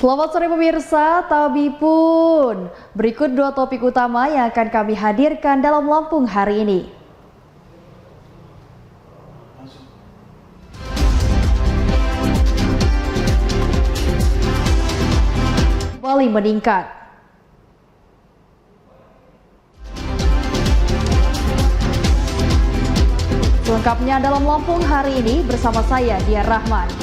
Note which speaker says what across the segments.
Speaker 1: Selamat sore pemirsa, Tabi pun. Berikut dua topik utama yang akan kami hadirkan dalam Lampung hari ini. Kembali meningkat. Selengkapnya dalam Lampung hari ini bersama saya, Dian Rahman.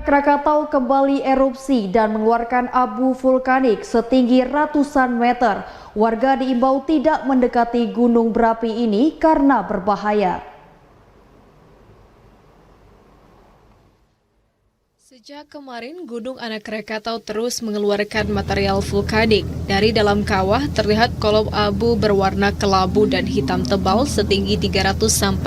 Speaker 1: Krakatau kembali erupsi dan mengeluarkan abu vulkanik setinggi ratusan meter. Warga diimbau tidak mendekati gunung berapi ini karena berbahaya.
Speaker 2: Sejak kemarin, Gunung Anak Krakatau terus mengeluarkan material vulkanik. Dari dalam kawah terlihat kolom abu berwarna kelabu dan hitam tebal setinggi 300-600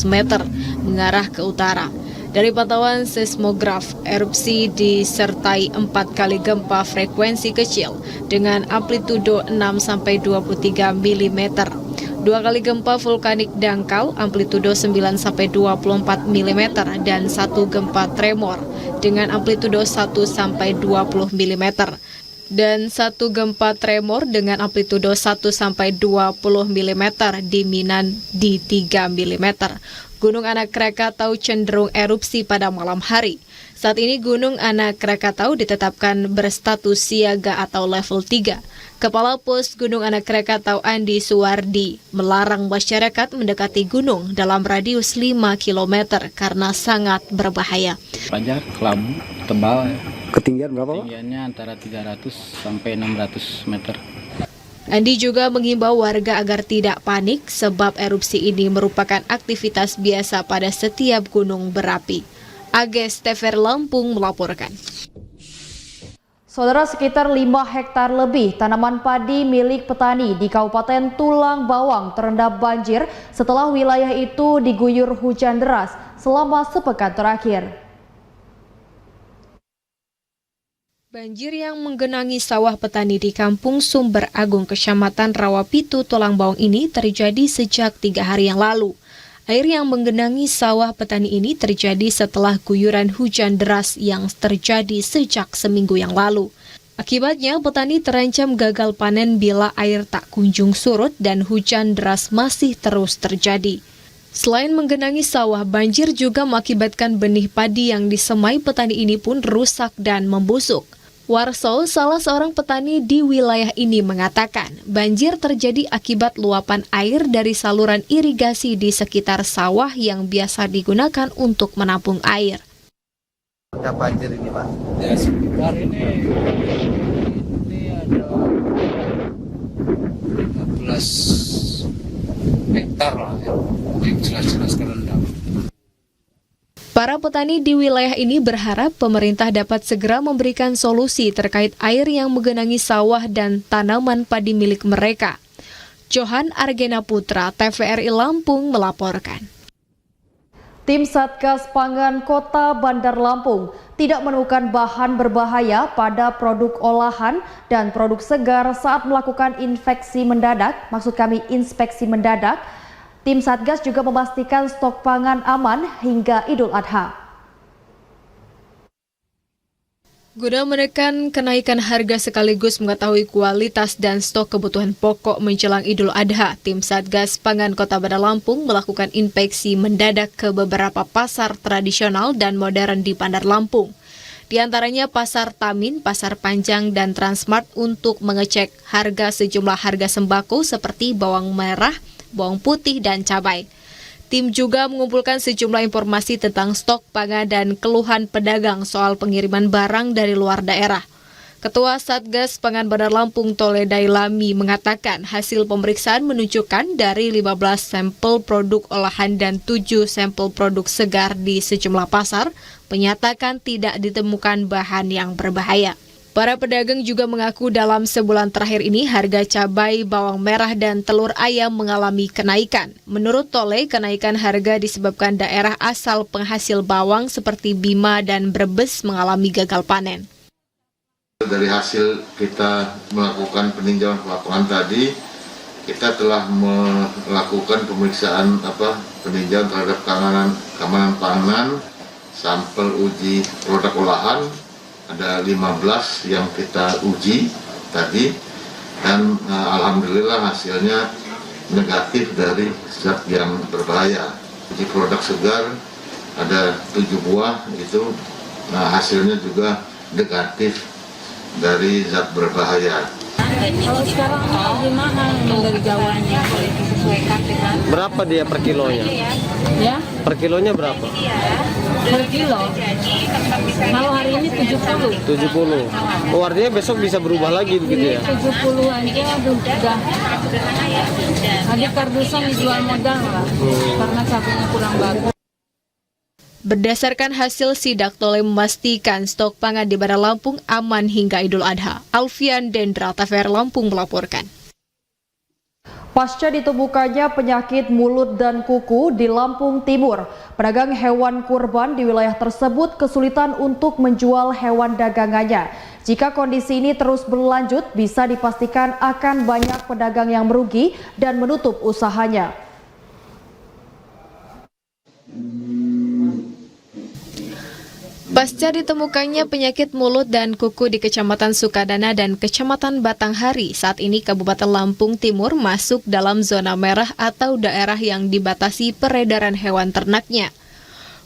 Speaker 2: meter mengarah ke utara. Dari pantauan seismograf, erupsi disertai 4 kali gempa frekuensi kecil dengan amplitudo 6-23 mm. 2 kali gempa vulkanik dangkal amplitudo 9-24 mm dan 1 gempa tremor dengan amplitudo 1-20 mm dan 1 gempa tremor dengan amplitudo 1-20 mm di Minan di 3 mm. Gunung Anak Krakatau cenderung erupsi pada malam hari. Saat ini Gunung Anak Krakatau ditetapkan berstatus siaga atau level 3. Kepala Pos Gunung Anak Krakatau Andi Suwardi melarang masyarakat mendekati gunung dalam radius 5 km karena sangat berbahaya.
Speaker 3: Pajak kelabu tebal.
Speaker 4: Ketinggian berapa, Pak?
Speaker 3: Ketinggiannya antara 300 sampai 600 meter.
Speaker 2: Andi juga mengimbau warga agar tidak panik sebab erupsi ini merupakan aktivitas biasa pada setiap gunung berapi. Ages TVR Lampung melaporkan.
Speaker 1: Saudara, sekitar 5 hektar lebih tanaman padi milik petani di Kabupaten Tulang Bawang terendam banjir setelah wilayah itu diguyur hujan deras selama sepekan terakhir.
Speaker 2: Banjir yang menggenangi sawah petani di Kampung Sumber Agung, Kecamatan Rawapitu, Tulang Bawang ini terjadi sejak 3 hari yang lalu. Air yang menggenangi sawah petani ini terjadi setelah guyuran hujan deras yang terjadi sejak seminggu yang lalu. Akibatnya, petani terancam gagal panen bila air tak kunjung surut dan hujan deras masih terus terjadi. Selain menggenangi sawah, banjir juga mengakibatkan benih padi yang disemai petani ini pun rusak dan membusuk. Warso, salah seorang petani di wilayah ini mengatakan, banjir terjadi akibat luapan air dari saluran irigasi di sekitar sawah yang biasa digunakan untuk menampung air.
Speaker 4: Ada banjir ini, Pak?
Speaker 3: Ya, sekitar ini ada 15 hektar lah yang jelas-jelas kerendam.
Speaker 2: Para petani di wilayah ini berharap pemerintah dapat segera memberikan solusi terkait air yang menggenangi sawah dan tanaman padi milik mereka. Johan Argena Putra, TVRI Lampung melaporkan.
Speaker 1: Tim Satgas Pangan Kota Bandar Lampung tidak menemukan bahan berbahaya pada produk olahan dan produk segar saat melakukan inspeksi mendadak, inspeksi mendadak. Tim Satgas juga memastikan stok pangan aman hingga Idul Adha.
Speaker 2: Guna menekan kenaikan harga sekaligus mengetahui kualitas dan stok kebutuhan pokok menjelang Idul Adha, Tim Satgas Pangan Kota Bandar Lampung melakukan inspeksi mendadak ke beberapa pasar tradisional dan modern di Bandar Lampung. Di antaranya Pasar Tamin, Pasar Panjang, dan Transmart untuk mengecek harga sejumlah harga sembako seperti bawang merah, bawang putih, dan cabai. Tim juga mengumpulkan sejumlah informasi tentang stok pangan dan keluhan pedagang soal pengiriman barang dari luar daerah. Ketua Satgas Pangan Bandar Lampung Tole Dailami mengatakan hasil pemeriksaan menunjukkan dari 15 sampel produk olahan dan 7 sampel produk segar di sejumlah pasar, menyatakan tidak ditemukan bahan yang berbahaya. Para pedagang juga mengaku dalam sebulan terakhir ini harga cabai, bawang merah, dan telur ayam mengalami kenaikan. Menurut Tole, kenaikan harga disebabkan daerah asal penghasil bawang seperti Bima dan Brebes mengalami gagal panen.
Speaker 5: Dari hasil kita melakukan peninjauan lapangan tadi, kita telah melakukan pemeriksaan peninjauan terhadap keamanan pangan, sampel uji produk olahan, ada 15 yang kita uji tadi, dan alhamdulillah hasilnya negatif dari zat yang berbahaya. Uji produk segar ada 7 buah itu, hasilnya juga negatif dari zat berbahaya.
Speaker 6: Kalau sekarang lebih mahal dari Jawanya, boleh disesuaikan dengan
Speaker 7: Berapa dia per kilonya?
Speaker 6: ya
Speaker 7: Per kilonya berapa?
Speaker 6: per kilo. Kalau hari ini 70.
Speaker 7: 70. Oh, artinya besok bisa berubah lagi begitu ya?
Speaker 6: 70 aja udah. Tadi kardusan dijual modal lah, karena sapinya kurang bagus.
Speaker 2: Berdasarkan hasil sidak, Tole memastikan stok pangan di Bandar Lampung aman hingga Idul Adha. Alfian Dendra, TVRI Lampung melaporkan.
Speaker 1: Pasca ditemukannya penyakit mulut dan kuku di Lampung Timur, pedagang hewan kurban di wilayah tersebut kesulitan untuk menjual hewan dagangannya. Jika kondisi ini terus berlanjut, bisa dipastikan akan banyak pedagang yang merugi dan menutup usahanya.
Speaker 2: Pasca ditemukannya penyakit mulut dan kuku di Kecamatan Sukadana dan Kecamatan Batanghari, saat ini Kabupaten Lampung Timur masuk dalam zona merah atau daerah yang dibatasi peredaran hewan ternaknya.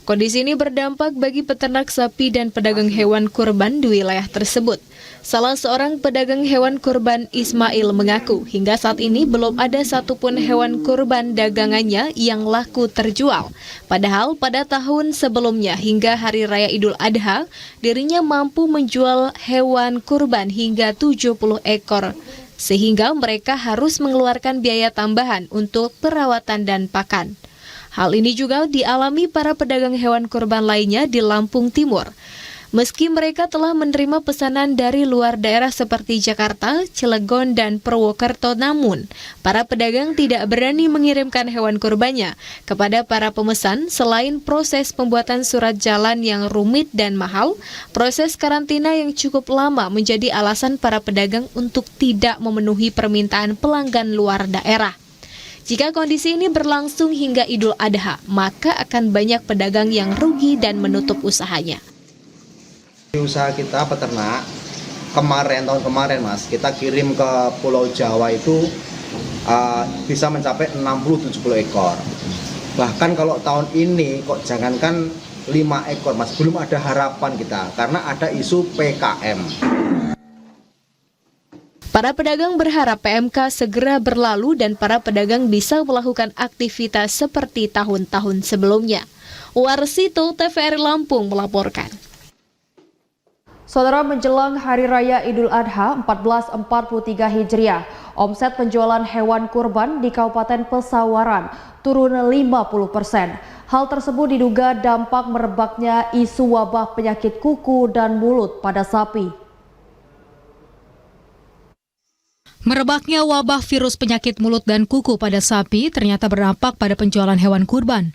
Speaker 2: Kondisi ini berdampak bagi peternak sapi dan pedagang hewan kurban di wilayah tersebut. Salah seorang pedagang hewan kurban, Ismail, mengaku hingga saat ini belum ada satupun hewan kurban dagangannya yang laku terjual. Padahal pada tahun sebelumnya hingga Hari Raya Idul Adha, dirinya mampu menjual hewan kurban hingga 70 ekor. Sehingga mereka harus mengeluarkan biaya tambahan untuk perawatan dan pakan. Hal ini juga dialami para pedagang hewan kurban lainnya di Lampung Timur. Meski mereka telah menerima pesanan dari luar daerah seperti Jakarta, Cilegon, dan Purwokerto, namun para pedagang tidak berani mengirimkan hewan kurbannya kepada para pemesan. Selain proses pembuatan surat jalan yang rumit dan mahal, proses karantina yang cukup lama menjadi alasan para pedagang untuk tidak memenuhi permintaan pelanggan luar daerah. Jika kondisi ini berlangsung hingga Idul Adha, maka akan banyak pedagang yang rugi dan menutup usahanya.
Speaker 4: Usaha kita peternak tahun kemarin mas, kita kirim ke Pulau Jawa itu bisa mencapai 60-70 ekor. Bahkan kalau tahun ini kok jangankan 5 ekor mas, belum ada harapan kita karena ada isu PKM.
Speaker 2: Para pedagang berharap PMK segera berlalu dan para pedagang bisa melakukan aktivitas seperti tahun-tahun sebelumnya. Warsito, TVRI Lampung melaporkan.
Speaker 1: Saudara, menjelang Hari Raya Idul Adha 1443 Hijriah, omset penjualan hewan kurban di Kabupaten Pesawaran turun 50%. Hal tersebut diduga dampak merebaknya isu wabah penyakit kuku dan mulut pada sapi.
Speaker 8: Merebaknya wabah virus penyakit mulut dan kuku pada sapi ternyata berdampak pada penjualan hewan kurban.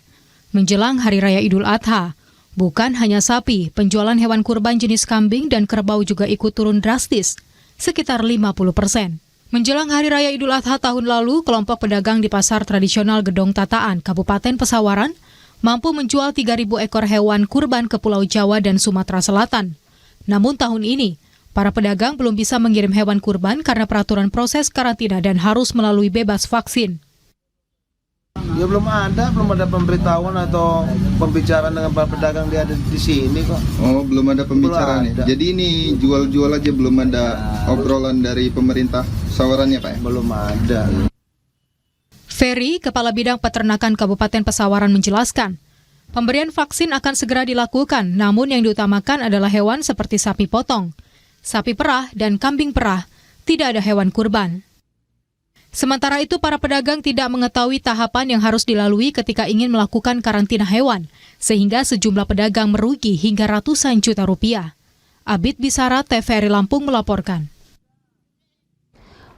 Speaker 8: Menjelang Hari Raya Idul Adha, bukan hanya sapi, penjualan hewan kurban jenis kambing dan kerbau juga ikut turun drastis, sekitar 50%. Menjelang Hari Raya Idul Adha tahun lalu, kelompok pedagang di pasar tradisional Gedong Tataan, Kabupaten Pesawaran, mampu menjual 3.000 ekor hewan kurban ke Pulau Jawa dan Sumatera Selatan. Namun tahun ini, para pedagang belum bisa mengirim hewan kurban karena peraturan proses karantina dan harus melalui bebas vaksin.
Speaker 9: Ya belum ada pemberitahuan atau pembicaraan dengan para pedagang dia ada di sini kok.
Speaker 10: Oh, belum ada pembicaraan ya. Jadi ini jual-jual aja, belum ada obrolan dari pemerintah Pesawaran ya Pak ya?
Speaker 9: Belum ada.
Speaker 8: Ferry, Kepala Bidang Peternakan Kabupaten Pesawaran menjelaskan, pemberian vaksin akan segera dilakukan, namun yang diutamakan adalah hewan seperti sapi potong, sapi perah, dan kambing perah, tidak ada hewan kurban. Sementara itu, para pedagang tidak mengetahui tahapan yang harus dilalui ketika ingin melakukan karantina hewan, sehingga sejumlah pedagang merugi hingga ratusan juta rupiah. Abid Bisara, TVRI Lampung melaporkan.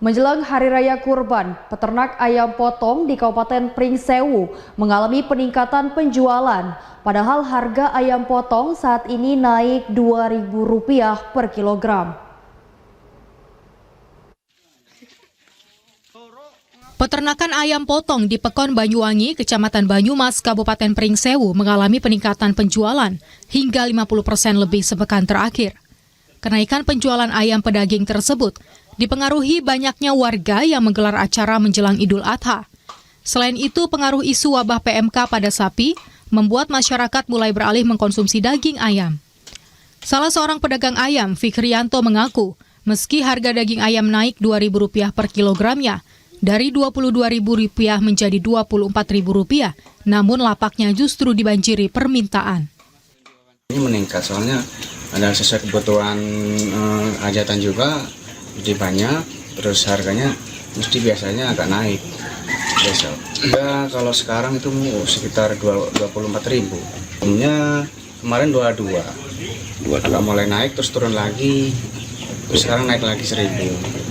Speaker 1: Menjelang Hari Raya Kurban, peternak ayam potong di Kabupaten Pringsewu mengalami peningkatan penjualan. Padahal harga ayam potong saat ini naik Rp2.000 per kilogram.
Speaker 8: Peternakan ayam potong di Pekon Banyuwangi, Kecamatan Banyumas, Kabupaten Pringsewu mengalami peningkatan penjualan hingga 50% lebih sepekan terakhir. Kenaikan penjualan ayam pedaging tersebut dipengaruhi banyaknya warga yang menggelar acara menjelang Idul Adha. Selain itu, pengaruh isu wabah PMK pada sapi membuat masyarakat mulai beralih mengkonsumsi daging ayam. Salah seorang pedagang ayam, Fikrianto, mengaku meski harga daging ayam naik Rp2.000 per kilogramnya, dari Rp22.000 menjadi Rp24.000, namun lapaknya justru dibanjiri permintaan.
Speaker 11: Ini meningkat soalnya ada sesuai kebutuhan hajatan juga, jadi banyak, terus harganya mesti biasanya agak naik besok. Ya kalau sekarang itu sekitar 24.000. Umumnya kemarin 22. Agak mulai naik terus turun lagi. Terus sekarang naik lagi 1.000.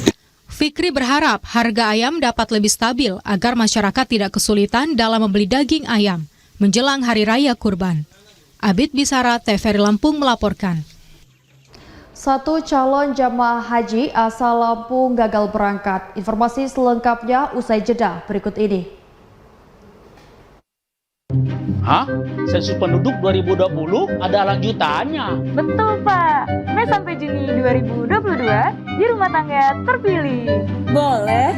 Speaker 8: Fikri berharap harga ayam dapat lebih stabil agar masyarakat tidak kesulitan dalam membeli daging ayam menjelang Hari Raya Kurban. Abid Bisara, TVRI Lampung melaporkan.
Speaker 1: Satu calon jamaah haji asal Lampung gagal berangkat. Informasi selengkapnya usai jeda berikut ini.
Speaker 12: Hah? Sensus penduduk 2020 ada lanjutannya?
Speaker 6: Betul Pak, Mei sampai Juni 2022 di rumah tangga terpilih. Boleh?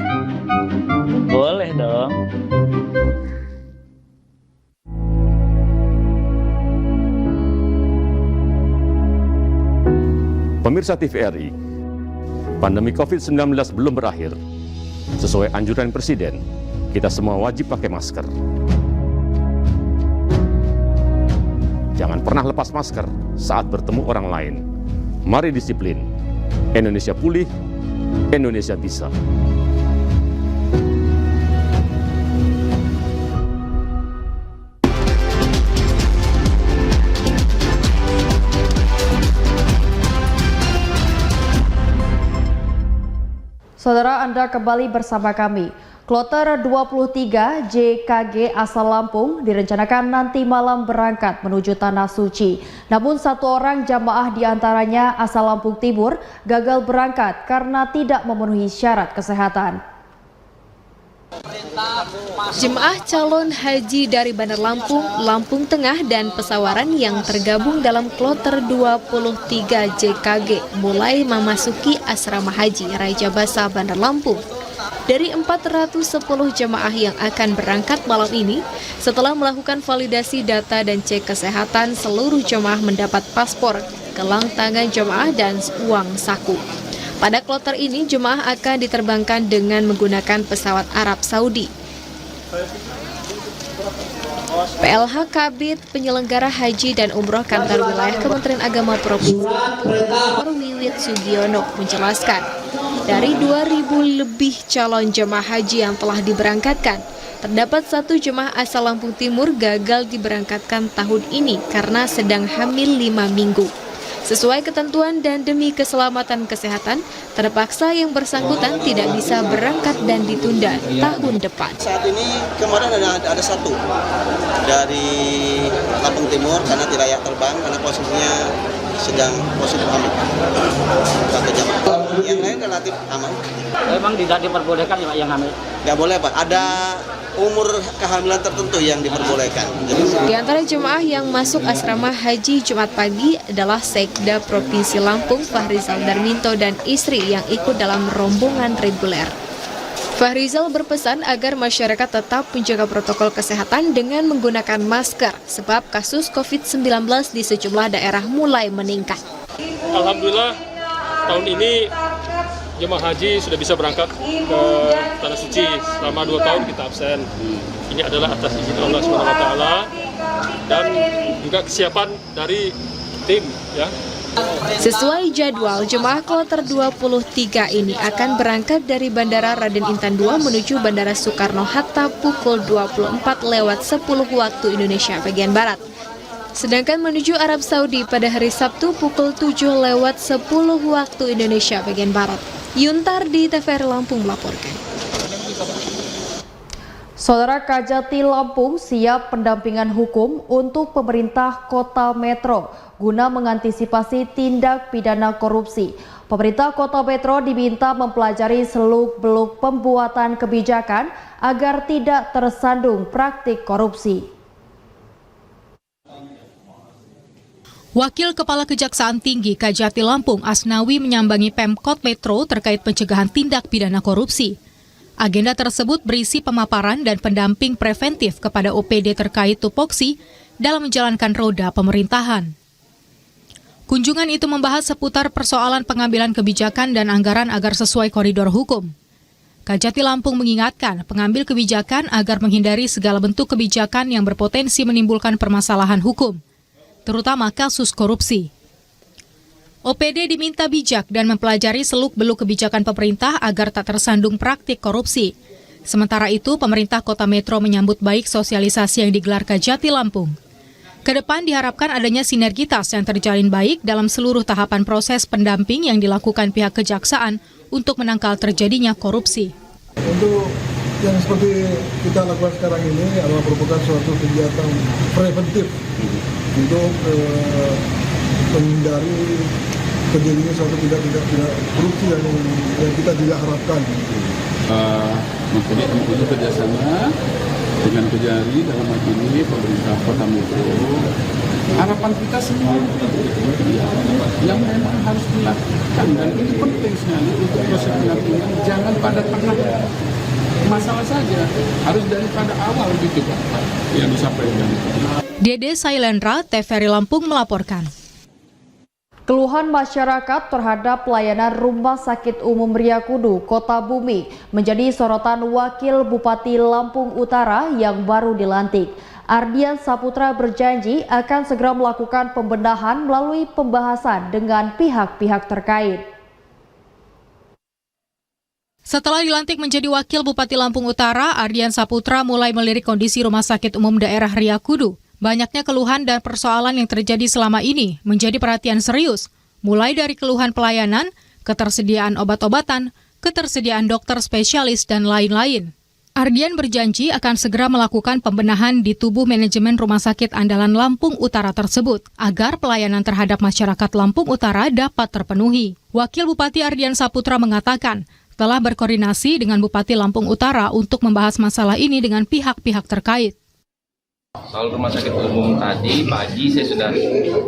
Speaker 12: Boleh dong.
Speaker 13: Pemirsa TVRI, pandemi COVID-19 belum berakhir. Sesuai anjuran Presiden, kita semua wajib pakai masker. Jangan pernah lepas masker saat bertemu orang lain. Mari disiplin. Indonesia pulih, Indonesia bisa.
Speaker 1: Saudara, Anda kembali bersama kami. Kloter 23 JKG asal Lampung direncanakan nanti malam berangkat menuju Tanah Suci. Namun satu orang jamaah diantaranya asal Lampung Timur gagal berangkat karena tidak memenuhi syarat kesehatan.
Speaker 2: Jemaah calon haji dari Bandar Lampung, Lampung Tengah, dan Pesawaran yang tergabung dalam kloter 23 JKG mulai memasuki asrama haji Raja Basa Bandar Lampung. Dari 410 jemaah yang akan berangkat malam ini, setelah melakukan validasi data dan cek kesehatan, seluruh jemaah mendapat paspor, gelang tangan jemaah, dan uang saku. Pada kloter ini, jemaah akan diterbangkan dengan menggunakan pesawat Arab Saudi. PLH Kabid Penyelenggara Haji dan Umroh Kantor Wilayah Kementerian Agama Provinsi Wiwit Sugiono menjelaskan, dari 2.000 lebih calon jemaah haji yang telah diberangkatkan, terdapat satu jemaah asal Lampung Timur gagal diberangkatkan tahun ini karena sedang hamil 5 minggu. Sesuai ketentuan dan demi keselamatan kesehatan, terpaksa yang bersangkutan tidak bisa berangkat dan ditunda tahun depan.
Speaker 14: Saat ini kemarin ada satu dari Lampung Timur karena tidak layak terbang karena posisinya sedang positif hamil. Satu jamaah. Yang lain relatif aman.
Speaker 12: Memang tidak diperbolehkan yang hamil?
Speaker 14: Nggak boleh Pak, ada umur kehamilan tertentu yang diperbolehkan.
Speaker 2: Di antara jemaah yang masuk asrama haji Jumat pagi adalah Sekda Provinsi Lampung Fahrizal Darminto dan istri yang ikut dalam rombongan reguler. Fahrizal berpesan agar masyarakat tetap menjaga protokol kesehatan dengan menggunakan masker, sebab kasus COVID-19 di sejumlah daerah mulai meningkat.
Speaker 15: Alhamdulillah, tahun ini jemaah haji sudah bisa berangkat ke Tanah Suci. Selama 2 tahun kita absen. Ini adalah atas izin Allah SWT dan juga kesiapan dari tim, ya.
Speaker 2: Sesuai jadwal, jemaah kloter 23 ini akan berangkat dari Bandara Raden Intan II menuju Bandara Soekarno-Hatta pukul 24:10 waktu Indonesia bagian Barat. Sedangkan menuju Arab Saudi pada hari Sabtu pukul 7:10 waktu Indonesia bagian Barat. Yuntar di TVRI Lampung melaporkan.
Speaker 1: Saudara, Kajati Lampung siap pendampingan hukum untuk pemerintah Kota Metro guna mengantisipasi tindak pidana korupsi. Pemerintah Kota Metro diminta mempelajari seluk-beluk pembuatan kebijakan agar tidak tersandung praktik korupsi.
Speaker 8: Wakil Kepala Kejaksaan Tinggi Kajati Lampung Asnawi menyambangi Pemkot Metro terkait pencegahan tindak pidana korupsi. Agenda tersebut berisi pemaparan dan pendamping preventif kepada OPD terkait tupoksi dalam menjalankan roda pemerintahan. Kunjungan itu membahas seputar persoalan pengambilan kebijakan dan anggaran agar sesuai koridor hukum. Kajati Lampung mengingatkan pengambil kebijakan agar menghindari segala bentuk kebijakan yang berpotensi menimbulkan permasalahan hukum, terutama kasus korupsi. OPD diminta bijak dan mempelajari seluk-beluk kebijakan pemerintah agar tak tersandung praktik korupsi. Sementara itu, pemerintah Kota Metro menyambut baik sosialisasi yang digelar Kajati Lampung. Kedepan diharapkan adanya sinergitas yang terjalin baik dalam seluruh tahapan proses pendamping yang dilakukan pihak kejaksaan untuk menangkal terjadinya korupsi.
Speaker 9: Untuk yang seperti kita lakukan sekarang ini adalah merupakan suatu kegiatan preventif untuk menghindari terjadinya suatu tidak korupsi yang kita tidak harapkan.
Speaker 3: Makanya kami butuh kerjasama dengan Kejari dalam hal ini pemerintah Kota Metro. Harapan kita semua yang memang harus dilakukan, dan ini penting sekali untuk proses pendampingan. Jangan pada tengah masalah saja, harus daripada awal gitu Pak yang disampaikan.
Speaker 8: Dede Sailendra, TVRI Lampung melaporkan.
Speaker 1: Keluhan masyarakat terhadap pelayanan Rumah Sakit Umum Riyakudu, Kota Bumi menjadi sorotan Wakil Bupati Lampung Utara yang baru dilantik. Ardian Saputra berjanji akan segera melakukan pembenahan melalui pembahasan dengan pihak-pihak terkait.
Speaker 8: Setelah dilantik menjadi Wakil Bupati Lampung Utara, Ardian Saputra mulai melirik kondisi Rumah Sakit Umum Daerah Riyakudu. Banyaknya keluhan dan persoalan yang terjadi selama ini menjadi perhatian serius, mulai dari keluhan pelayanan, ketersediaan obat-obatan, ketersediaan dokter spesialis, dan lain-lain. Ardian berjanji akan segera melakukan pembenahan di tubuh manajemen Rumah Sakit Andalan Lampung Utara tersebut, agar pelayanan terhadap masyarakat Lampung Utara dapat terpenuhi. Wakil Bupati Ardian Saputra mengatakan, telah berkoordinasi dengan Bupati Lampung Utara untuk membahas masalah ini dengan pihak-pihak terkait.
Speaker 16: Soal Rumah Sakit Umum tadi, pagi saya sudah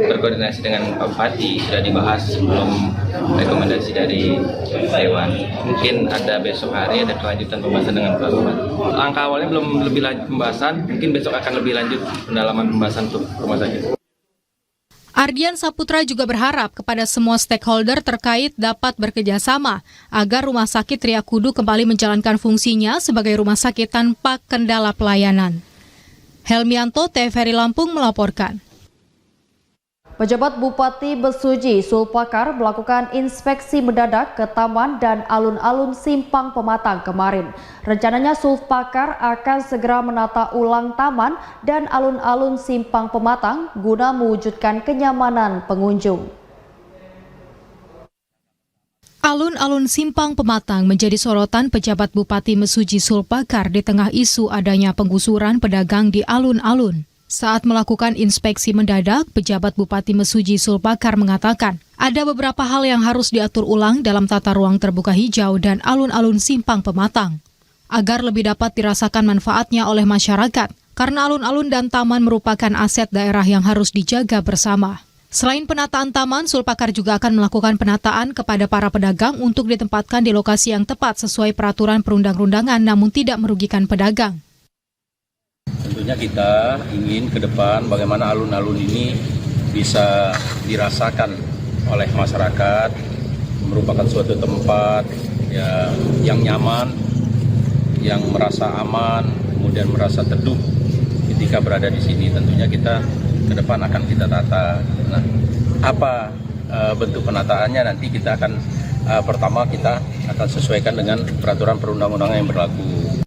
Speaker 16: berkoordinasi dengan Pak Bupati, sudah dibahas sebelum rekomendasi dari Dewan. Mungkin ada besok hari ada kelanjutan pembahasan dengan Pak Bupati. Langkah awalnya belum lebih lanjut pembahasan, mungkin besok akan lebih lanjut pendalaman pembahasan untuk rumah sakit.
Speaker 8: Ardian Saputra juga berharap kepada semua stakeholder terkait dapat bekerjasama agar Rumah Sakit Riyakudu kembali menjalankan fungsinya sebagai rumah sakit tanpa kendala pelayanan. Helmianto, TVRI Lampung melaporkan.
Speaker 1: Pejabat Bupati Besuji Sulpakar melakukan inspeksi mendadak ke taman dan alun-alun Simpang Pematang kemarin. Rencananya Sulpakar akan segera menata ulang taman dan alun-alun Simpang Pematang guna mewujudkan kenyamanan pengunjung.
Speaker 8: Alun-alun Simpang Pematang menjadi sorotan pejabat Bupati Mesuji Sulpakar di tengah isu adanya penggusuran pedagang di alun-alun. Saat melakukan inspeksi mendadak, pejabat Bupati Mesuji Sulpakar mengatakan ada beberapa hal yang harus diatur ulang dalam tata ruang terbuka hijau dan alun-alun Simpang Pematang, agar lebih dapat dirasakan manfaatnya oleh masyarakat, karena alun-alun dan taman merupakan aset daerah yang harus dijaga bersama. Selain penataan taman, Sulpakar juga akan melakukan penataan kepada para pedagang untuk ditempatkan di lokasi yang tepat sesuai peraturan perundang-undangan namun tidak merugikan pedagang.
Speaker 17: Tentunya kita ingin ke depan bagaimana alun-alun ini bisa dirasakan oleh masyarakat, merupakan suatu tempat ya, yang nyaman, yang merasa aman, kemudian merasa teduh ketika berada di sini. Tentunya kita ke depan akan kita tata. Nah, apa bentuk penataannya nanti kita akan pertama kita akan sesuaikan dengan peraturan perundang-undangan yang berlaku.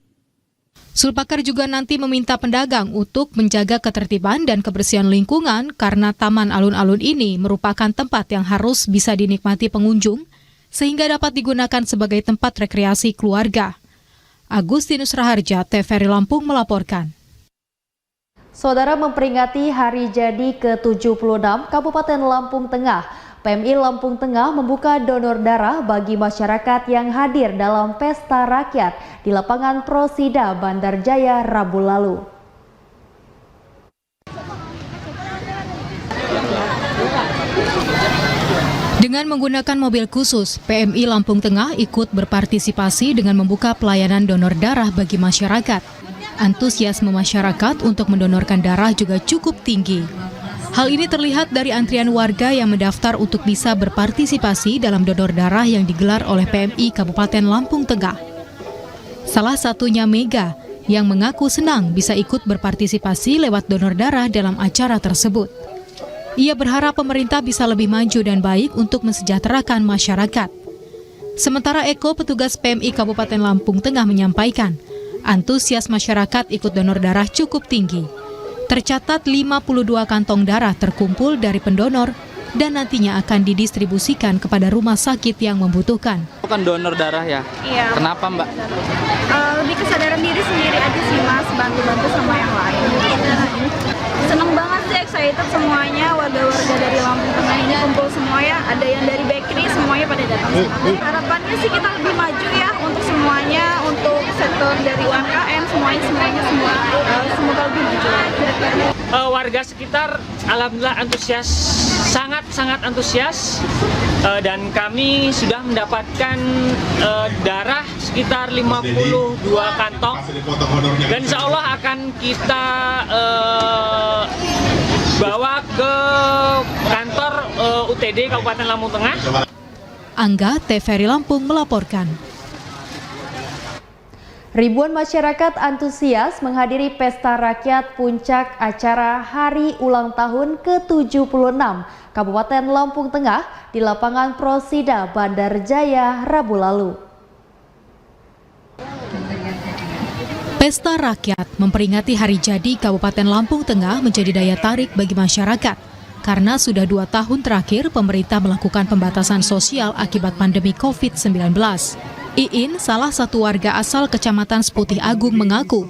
Speaker 8: Sulpakar juga nanti meminta pedagang untuk menjaga ketertiban dan kebersihan lingkungan karena taman alun-alun ini merupakan tempat yang harus bisa dinikmati pengunjung sehingga dapat digunakan sebagai tempat rekreasi keluarga. Agustinus Raharja, TVRI Lampung melaporkan.
Speaker 1: Saudara, memperingati hari jadi ke-76 Kabupaten Lampung Tengah, PMI Lampung Tengah membuka donor darah bagi masyarakat yang hadir dalam pesta rakyat di lapangan Prosida Bandar Jaya Rabu lalu.
Speaker 8: Dengan menggunakan mobil khusus, PMI Lampung Tengah ikut berpartisipasi dengan membuka pelayanan donor darah bagi masyarakat. Antusiasme masyarakat untuk mendonorkan darah juga cukup tinggi. Hal ini terlihat dari antrian warga yang mendaftar untuk bisa berpartisipasi dalam donor darah yang digelar oleh PMI Kabupaten Lampung Tengah. Salah satunya Mega, yang mengaku senang bisa ikut berpartisipasi lewat donor darah dalam acara tersebut. Ia berharap pemerintah bisa lebih maju dan baik untuk mensejahterakan masyarakat. Sementara Eko, petugas PMI Kabupaten Lampung Tengah menyampaikan, antusias masyarakat ikut donor darah cukup tinggi. Tercatat 52 kantong darah terkumpul dari pendonor dan nantinya akan didistribusikan kepada rumah sakit yang membutuhkan.
Speaker 7: Bukan donor darah ya?
Speaker 18: Iya.
Speaker 7: Kenapa Mbak?
Speaker 18: Lebih kesadaran diri sendiri aja sih Mas, bantu-bantu sama yang lain. Seneng banget sih, excited semuanya, warga-warga dari Lampung Tengah ini kumpul semuanya, ada yang dari bakery, semuanya pada datang semua. Harapannya sih kita lebih maju ya untuk semuanya, untuk sektor dari UMKM, semuanya semoga lebih maju.
Speaker 12: Warga sekitar alhamdulillah antusias, sangat antusias, dan kami sudah mendapatkan darah sekitar 52 kantong dan insya Allah akan kita bawa ke kantor UTD Kabupaten Lampung Tengah.
Speaker 8: Angga, TVRI Lampung melaporkan.
Speaker 1: Ribuan masyarakat antusias menghadiri pesta rakyat puncak acara Hari Ulang Tahun ke-76 Kabupaten Lampung Tengah di lapangan Prosida Bandar Jaya Rabu lalu.
Speaker 8: Pesta rakyat memperingati hari jadi Kabupaten Lampung Tengah menjadi daya tarik bagi masyarakat karena sudah 2 tahun terakhir pemerintah melakukan pembatasan sosial akibat pandemi COVID-19. Iin, salah satu warga asal Kecamatan Seputih Agung, mengaku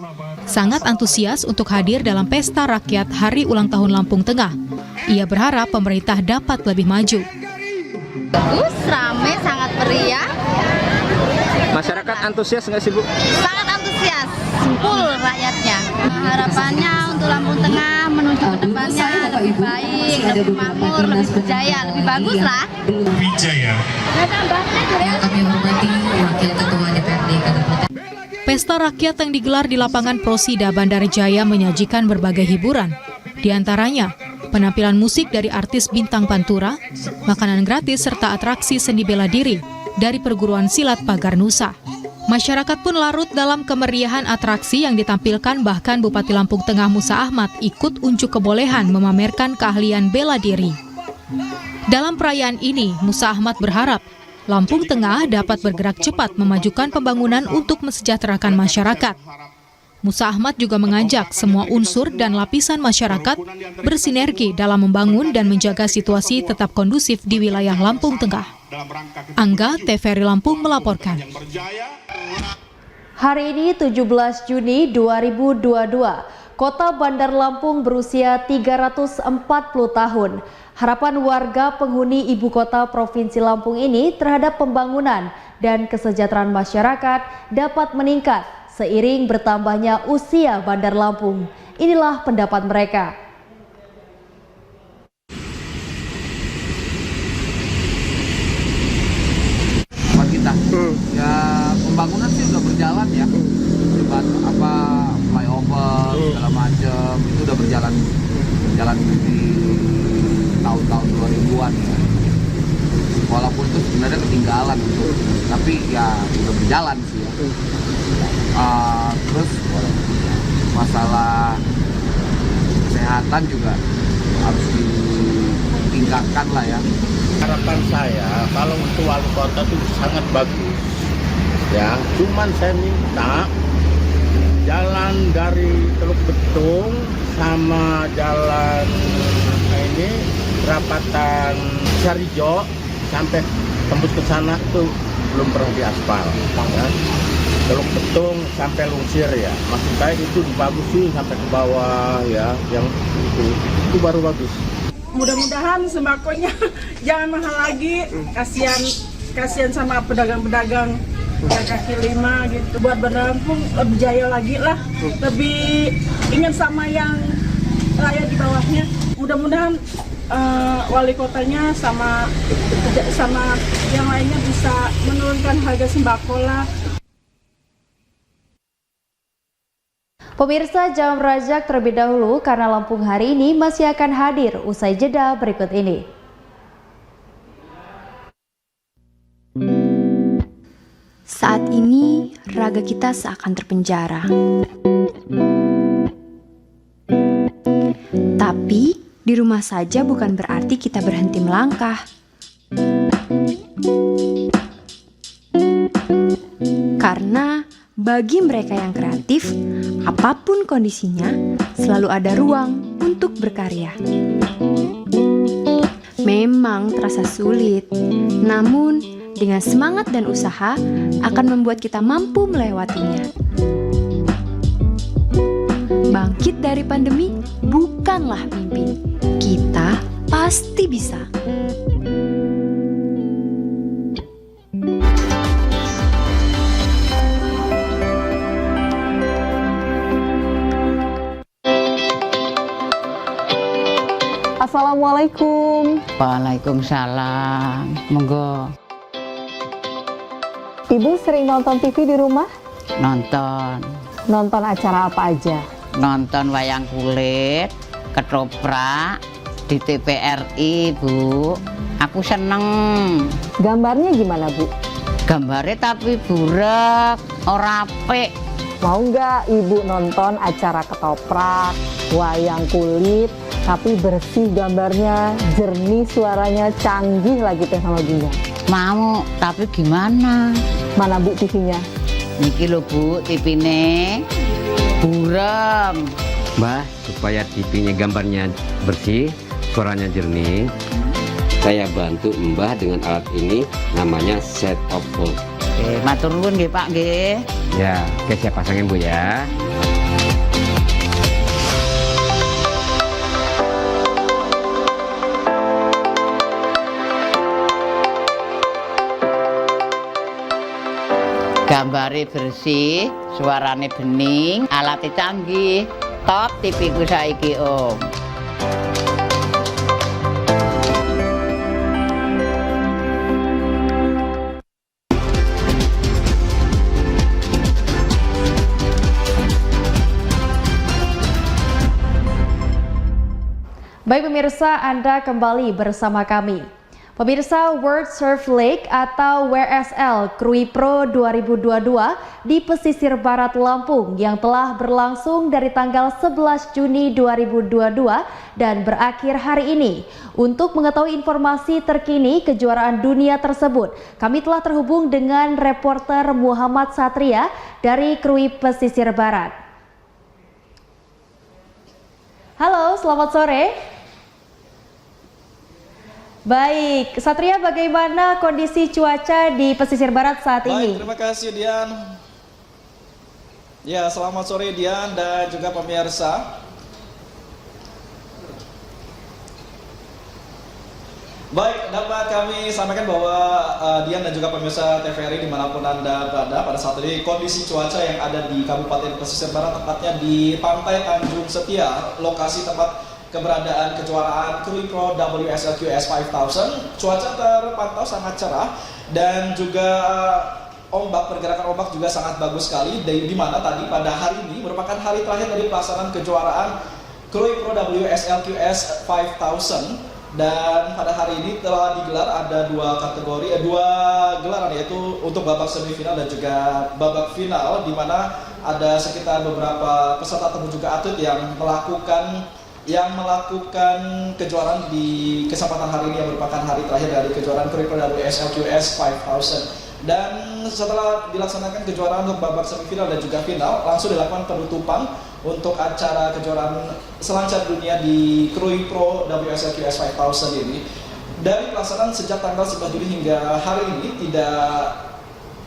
Speaker 8: sangat antusias untuk hadir dalam pesta rakyat Hari Ulang Tahun Lampung Tengah. Ia berharap pemerintah dapat lebih maju.
Speaker 18: Bagus, rame, sangat meriah.
Speaker 7: Masyarakat antusias nggak sih Bu?
Speaker 18: Sangat antusias, full rakyatnya. Harapannya untuk Lampung Tengah menuju ke depannya lebih baik, lebih makmur, lebih berjaya, lebih bagus lah.
Speaker 19: Wijaya. Kami hormati Wakil Ketua DPRD Kabupaten.
Speaker 8: Pesta rakyat yang digelar di lapangan Prosida Bandar Jaya menyajikan berbagai hiburan. Di antaranya, penampilan musik dari artis bintang Pantura, makanan gratis serta atraksi seni bela diri dari perguruan silat Pagar Nusa. Masyarakat pun larut dalam kemeriahan atraksi yang ditampilkan, bahkan Bupati Lampung Tengah Musa Ahmad ikut unjuk kebolehan memamerkan keahlian bela diri. Dalam perayaan ini, Musa Ahmad berharap Lampung Tengah dapat bergerak cepat memajukan pembangunan untuk mensejahterakan masyarakat. Musa Ahmad juga mengajak semua unsur dan lapisan masyarakat bersinergi dalam membangun dan menjaga situasi tetap kondusif di wilayah Lampung Tengah. Angga, TVRI Lampung melaporkan.
Speaker 1: Hari ini 17 Juni 2022, Kota Bandar Lampung berusia 340 tahun. Harapan warga penghuni ibu kota Provinsi Lampung ini terhadap pembangunan dan kesejahteraan masyarakat dapat meningkat seiring bertambahnya usia Bandar Lampung. Inilah pendapat mereka.
Speaker 20: Kita ya pembangunan sih udah berjalan ya, flyover segala macam itu udah berjalan di tahun-tahun 2000-an ya. Walaupun itu sebenarnya ketinggalan gitu, tapi ya udah berjalan sih ya. Terus masalah kesehatan juga harus ditingkatkan lah ya.
Speaker 21: Harapan saya kalau untuk wali kota itu sangat bagus ya, cuman saya minta jalan dari Teluk Betung sama jalan ini perapatan Sarijo sampai tembus ke sana tuh belum pernah diaspal ya. Teluk Betung sampai Lungsir ya. Maksud saya itu dibagusin sampai ke bawah ya, yang itu baru bagus.
Speaker 5: Mudah-mudahan sembakonya jangan mahal lagi, kasihan sama pedagang-pedagang kaki lima gitu. Buat Bandar Lampung lebih jaya lagi lah, lebih ingat sama yang rakyat di bawahnya. Mudah-mudahan wali kotanya sama yang lainnya bisa menurunkan harga sembako lah.
Speaker 1: Pemirsa, jangan beranjak terlebih dahulu karena Lampung hari ini masih akan hadir usai jeda berikut ini.
Speaker 22: Saat ini raga kita seakan terpenjara. Tapi di rumah saja bukan berarti kita berhenti melangkah. Karena bagi mereka yang kreatif, apapun kondisinya, selalu ada ruang untuk berkarya. Memang terasa sulit, namun dengan semangat dan usaha akan membuat kita mampu melewatinya. Bangkit dari pandemi bukanlah mimpi, kita pasti bisa.
Speaker 23: Assalamualaikum.
Speaker 24: Waalaikumsalam. Monggo.
Speaker 23: Ibu sering nonton TV di rumah?
Speaker 24: Nonton.
Speaker 23: Nonton acara apa aja?
Speaker 24: Nonton wayang kulit, ketoprak di TVRI, Bu. Aku seneng.
Speaker 23: Gambarnya gimana, Bu?
Speaker 24: Gambarnya tapi burak, ora apik.
Speaker 23: Mau nggak Ibu nonton acara ketoprak, wayang kulit, tapi bersih gambarnya, jernih suaranya, canggih lagi teknologinya?
Speaker 24: Mau, tapi gimana?
Speaker 23: Mana Bu TV-nya?
Speaker 24: Niki lho Bu, TV-ne burem.
Speaker 25: Mbah, supaya TV-nya gambarnya bersih, suaranya jernih, saya bantu Mbah dengan alat ini, namanya set top box.
Speaker 24: Matur nuwun nggih Pak nggih.
Speaker 25: Ya, oke, saya pasangin Bu ya.
Speaker 24: Gambare bersih, suarane bening, alatnya canggih. Top TV ku saiki, Om.
Speaker 1: Baik pemirsa, Anda kembali bersama kami. Pemirsa, World Surf League atau WSL Krui Pro 2022 di pesisir barat Lampung yang telah berlangsung dari tanggal 11 Juni 2022 dan berakhir hari ini. Untuk mengetahui informasi terkini kejuaraan dunia tersebut, kami telah terhubung dengan reporter Muhammad Satria dari Krui Pesisir Barat. Halo, selamat sore. Baik, Satria, bagaimana kondisi cuaca di pesisir barat saat ini?
Speaker 26: Baik, terima kasih Dian. Ya, selamat sore Dian dan juga pemirsa. Baik, dapat kami sampaikan bahwa Dian dan juga pemirsa TVRI dimanapun Anda berada, pada saat ini kondisi cuaca yang ada di Kabupaten Pesisir Barat, tepatnya di Pantai Tanjung Setia, lokasi tempat keberadaan kejuaraan Krui Pro WSL QS 5000, cuaca terpantau sangat cerah dan juga pergerakan ombak juga sangat bagus sekali, di mana tadi pada hari ini merupakan hari terakhir dari pelaksanaan kejuaraan Krui Pro WSL QS 5000 dan pada hari ini telah digelar ada dua gelaran, yaitu untuk babak semifinal dan juga babak final, di mana ada sekitar beberapa peserta ataupun juga atlet yang melakukan kejuaraan di kesempatan hari ini yang merupakan hari terakhir dari kejuaraan Krui Pro WSL QS 5000. Dan setelah dilaksanakan kejuaraan untuk babak semifinal dan juga final, langsung dilakukan penutupan untuk acara kejuaraan selancar dunia di Krui Pro WSL QS 5000 ini. Dari pelaksanaan sejak tanggal 11 Juli hingga hari ini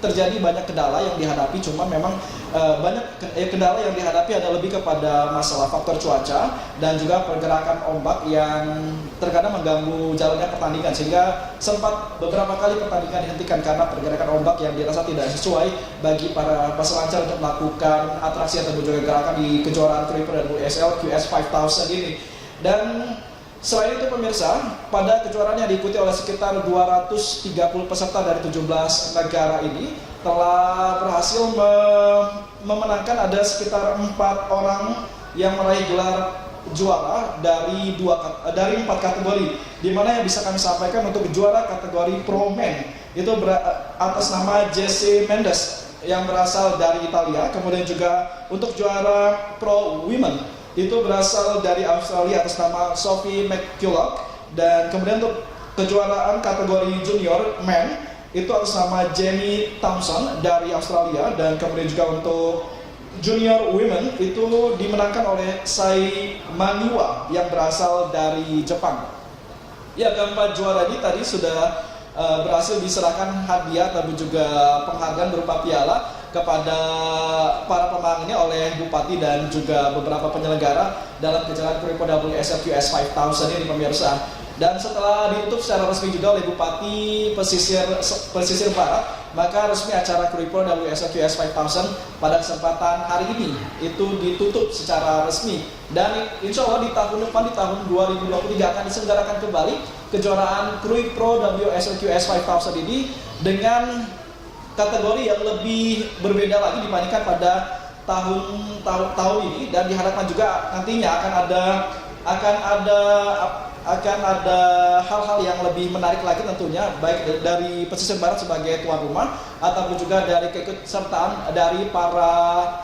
Speaker 26: terjadi banyak kendala yang dihadapi, cuma memang banyak kendala yang dihadapi ada lebih kepada masalah faktor cuaca dan juga pergerakan ombak yang terkadang mengganggu jalannya pertandingan, sehingga sempat beberapa kali pertandingan dihentikan karena pergerakan ombak yang dirasa tidak sesuai bagi para peselancar untuk melakukan atraksi atau juga gerakan di kejuaraan Krui Pro WSL QS 5000 ini. Dan selain itu pemirsa, pada kejuaraan yang diikuti oleh sekitar 230 peserta dari 17 negara ini telah berhasil memenangkan ada sekitar 4 orang yang meraih gelar juara dari 4 kategori, di mana yang bisa kami sampaikan untuk juara kategori Pro Men itu atas nama Jesse Mendes yang berasal dari Italia, kemudian juga untuk juara Pro Women itu berasal dari Australia atas nama Sophie McCulloch, dan kemudian untuk kejuaraan kategori Junior Men itu atas nama Jamie Thompson dari Australia, dan kemudian juga untuk Junior Women itu dimenangkan oleh Sai Maniwa yang berasal dari Jepang. Ya, keempat juara ini tadi sudah berhasil diserahkan hadiah tapi juga penghargaan berupa piala kepada para pemenangnya oleh Bupati dan juga beberapa penyelenggara dalam kejuaraan Krui Pro WSL QS 5000 ini pemirsa. Dan setelah ditutup secara resmi juga oleh Bupati Pesisir Barat, maka resmi acara Krui Pro WSL QS 5000 pada kesempatan hari ini itu ditutup secara resmi. Dan insya Allah di tahun depan, di tahun 2023 akan diselenggarakan kembali kejuaraan Krui Pro WSL QS 5000 ini dengan kategori yang lebih berbeda lagi dibandingkan pada tahun ini, dan diharapkan juga nantinya akan ada hal-hal yang lebih menarik lagi tentunya, baik dari Pesisir Barat sebagai tuan rumah ataupun juga dari keikutsertaan dari para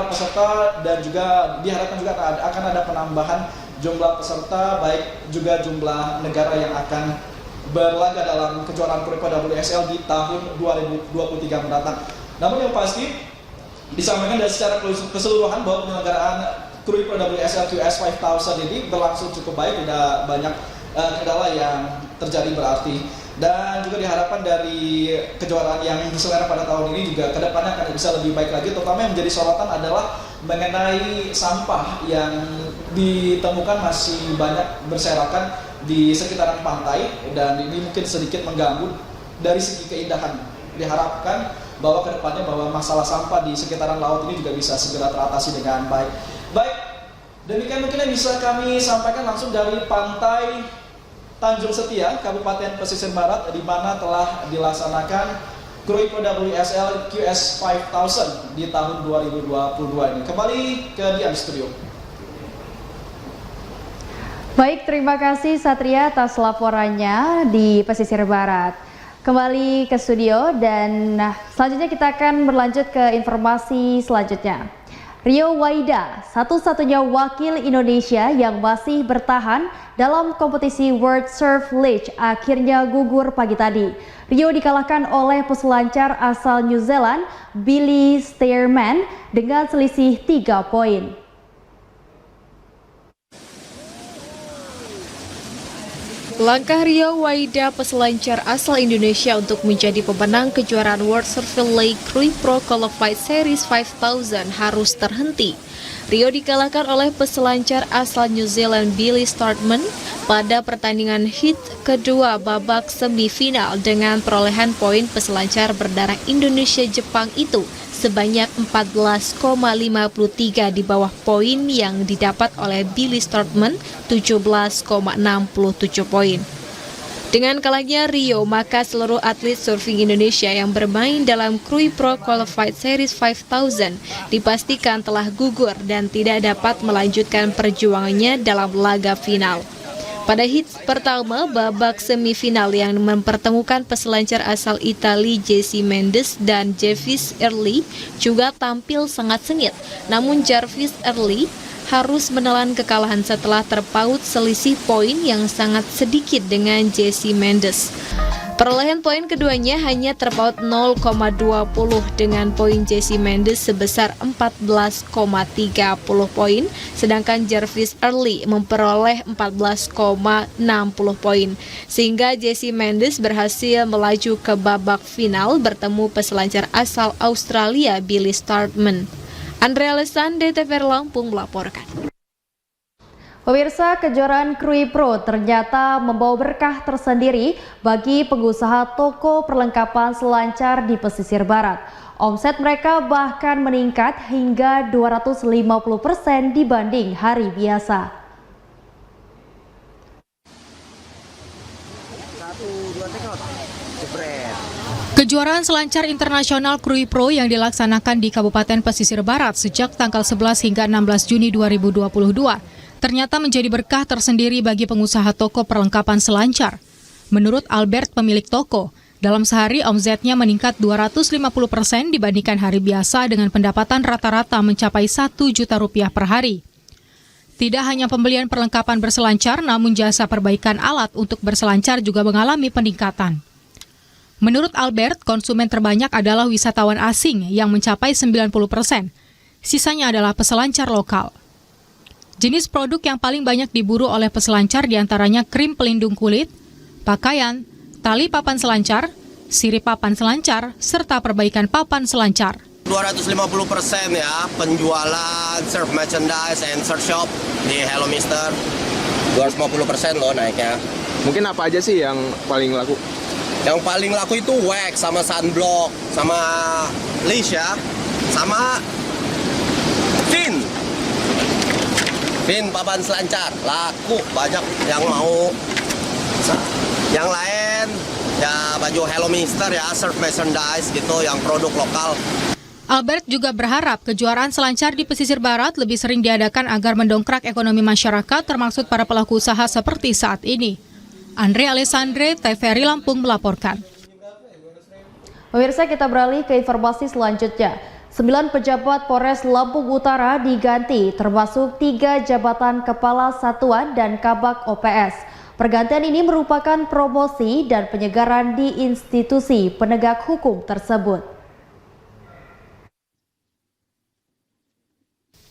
Speaker 26: peserta, dan juga diharapkan juga akan ada penambahan jumlah peserta, baik juga jumlah negara yang akan berlaga dalam kejuaraan Krui Pro WSL di tahun 2023 mendatang. Namun yang pasti disampaikan dari secara keseluruhan bahwa penyelenggaraan Krui Pro WSL QS 5000 ini berlangsung cukup baik, tidak banyak kendala yang terjadi berarti. Dan juga diharapkan dari kejuaraan yang diselenggarakan pada tahun ini juga kedepannya akan bisa lebih baik lagi, terutama yang menjadi sorotan adalah mengenai sampah yang ditemukan masih banyak berserakan di sekitaran pantai, dan ini mungkin sedikit mengganggu dari segi keindahan. Diharapkan bahwa kedepannya bahwa masalah sampah di sekitaran laut ini juga bisa segera teratasi dengan baik. Baik, demikian mungkin yang bisa kami sampaikan langsung dari pantai Tanjung Setia, Kabupaten Pesisir Barat, di mana telah dilaksanakan Krui Pro WSL QS 5000 di tahun 2022 ini. Kembali ke Dian Studio.
Speaker 1: Baik, terima kasih Satria atas laporannya di Pesisir Barat. Kembali ke studio, dan selanjutnya kita akan berlanjut ke informasi selanjutnya. Rio Waida, satu-satunya wakil Indonesia yang masih bertahan dalam kompetisi World Surf League, akhirnya gugur pagi tadi. Rio dikalahkan oleh peselancar asal New Zealand, Billy Stearman, dengan selisih 3 poin.
Speaker 2: Langkah Rio Waida, peselancar asal Indonesia, untuk menjadi pemenang kejuaraan World Surfing League Krui Pro Qualified Series 5000 harus terhenti. Rio dikalahkan oleh peselancar asal New Zealand Billy Stearman pada pertandingan heat kedua babak semifinal dengan perolehan poin peselancar berdarah Indonesia-Jepang itu sebanyak 14,53 di bawah poin yang didapat oleh Billy Stearman, 17,67 poin. Dengan kalahnya Rio, maka seluruh atlet surfing Indonesia yang bermain dalam Krui Pro Qualified Series 5000 dipastikan telah gugur dan tidak dapat melanjutkan perjuangannya dalam laga final. Pada hits pertama babak semifinal yang mempertemukan peselancar asal Italia Jesse Mendes dan Jarvis Early juga tampil sangat sengit. Namun Jarvis Early harus menelan kekalahan setelah terpaut selisih poin yang sangat sedikit dengan Jesse Mendes. Perolehan poin keduanya hanya terpaut 0,20 dengan poin Jesse Mendes sebesar 14,30 poin, sedangkan Jarvis Early memperoleh 14,60 poin. Sehingga Jesse Mendes berhasil melaju ke babak final bertemu peselancar asal Australia Billy Startman. Andrea Lesande, TVRI Lampung melaporkan.
Speaker 1: Pemirsa, kejuaraan Krui Pro ternyata membawa berkah tersendiri bagi pengusaha toko perlengkapan selancar di pesisir barat. Omset mereka bahkan meningkat hingga 250% dibanding hari biasa.
Speaker 8: Kejuaraan selancar internasional Krui Pro yang dilaksanakan di Kabupaten Pesisir Barat sejak tanggal 11 hingga 16 Juni 2022 ternyata menjadi berkah tersendiri bagi pengusaha toko perlengkapan selancar. Menurut Albert, pemilik toko, dalam sehari omsetnya meningkat 250% dibandingkan hari biasa dengan pendapatan rata-rata mencapai 1 juta rupiah per hari. Tidak hanya pembelian perlengkapan berselancar, namun jasa perbaikan alat untuk berselancar juga mengalami peningkatan. Menurut Albert, konsumen terbanyak adalah wisatawan asing yang mencapai 90%. Sisanya adalah peselancar lokal. Jenis produk yang paling banyak diburu oleh peselancar diantaranya krim pelindung kulit, pakaian, tali papan selancar, sirip papan selancar, serta perbaikan papan selancar.
Speaker 4: 250% ya penjualan surf merchandise and surf shop di Hello Mister. 250% loh naiknya.
Speaker 7: Mungkin apa aja sih yang paling laku?
Speaker 4: Yang paling laku itu wax sama sunblock sama leash ya, sama fin papan selancar laku banyak yang mau. Yang lain ya baju Hello Mister ya, surf merchandise gitu yang produk lokal.
Speaker 8: Albert juga berharap kejuaraan selancar di pesisir barat lebih sering diadakan agar mendongkrak ekonomi masyarakat termasuk para pelaku usaha seperti saat ini. Andre Alessandre, TVRI Lampung melaporkan.
Speaker 1: Pemirsa, kita beralih ke informasi selanjutnya. 9 pejabat Polres Lampung Utara diganti, termasuk 3 jabatan Kepala Satuan dan Kabak OPS. Pergantian ini merupakan promosi dan penyegaran di institusi penegak hukum tersebut.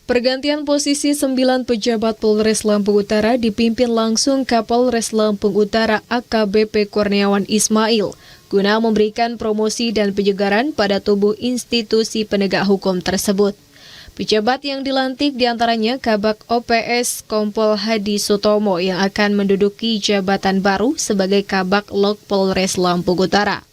Speaker 2: Pergantian posisi 9 pejabat Polres Lampung Utara dipimpin langsung Kapolres Lampung Utara AKBP Kurniawan Ismail guna memberikan promosi dan penyegaran pada tubuh institusi penegak hukum tersebut. Pejabat yang dilantik diantaranya Kabak OPS Kompol Hadi Sutomo yang akan menduduki jabatan baru sebagai Kabak Lok Polres Lampung Utara.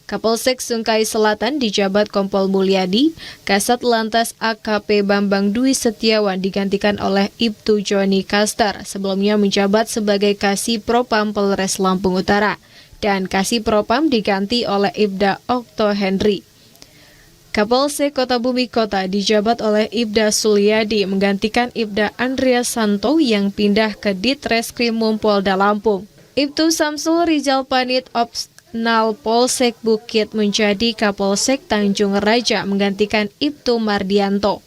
Speaker 2: Kapolsek Sungai Selatan dijabat Kompol Mulyadi, Kasat Lantas AKP Bambang Dwi Setiawan digantikan oleh Ibtu Joni Kaster, sebelumnya menjabat sebagai Kasih Propam Polres Lampung Utara, dan Kasih Propam diganti oleh Ibda Okto Henry. Kapolsek Kota Bumi Kota dijabat oleh Ibda Sulyadi menggantikan Ibda Andrea Santo yang pindah ke Ditreskrimum Polda Lampung. Ibtu Samsul Rizal Panit Opsnal Polsek Bukit menjadi Kapolsek Tanjung Raja menggantikan Ibtu Mardianto.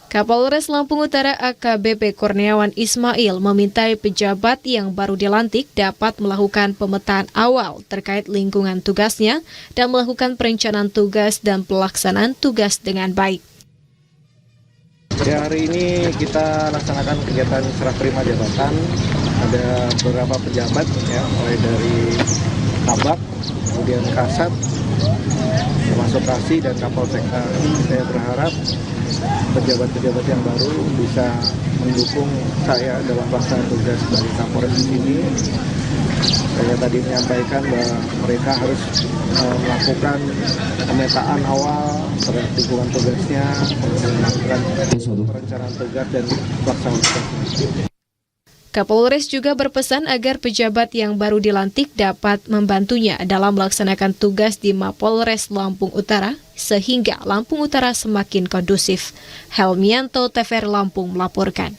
Speaker 2: Kapolres Lampung Utara AKBP Kurniawan Ismail meminta pejabat yang baru dilantik dapat melakukan pemetaan awal terkait lingkungan tugasnya dan melakukan perencanaan tugas dan pelaksanaan tugas dengan baik.
Speaker 7: Ya, hari ini kita laksanakan kegiatan serah terima jabatan. Ada beberapa pejabat ya, mulai dari Kabak, kemudian Kasat, termasuk Kasih dan Kapolsek. Saya berharap pejabat-pejabat yang baru bisa mendukung saya dalam pelaksanaan tugas sebagai Kapolres di sini. Saya tadi menyampaikan bahwa mereka harus melakukan pemetaan awal terhadap lingkungan tugasnya, kemudian melakukan perencanaan tugas dan pelaksanaan tugas.
Speaker 2: Kapolres juga berpesan agar pejabat yang baru dilantik dapat membantunya dalam melaksanakan tugas di Mapolres Lampung Utara sehingga Lampung Utara semakin kondusif. Helmianto, TVRI Lampung melaporkan.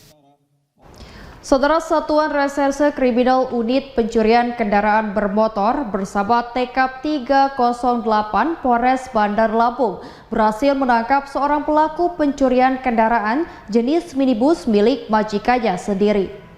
Speaker 1: Saudara, Satuan Reserse Kriminal Unit Pencurian Kendaraan Bermotor bersama TK 308 Polres Bandar Lampung berhasil menangkap seorang pelaku pencurian kendaraan jenis minibus milik majikannya sendiri.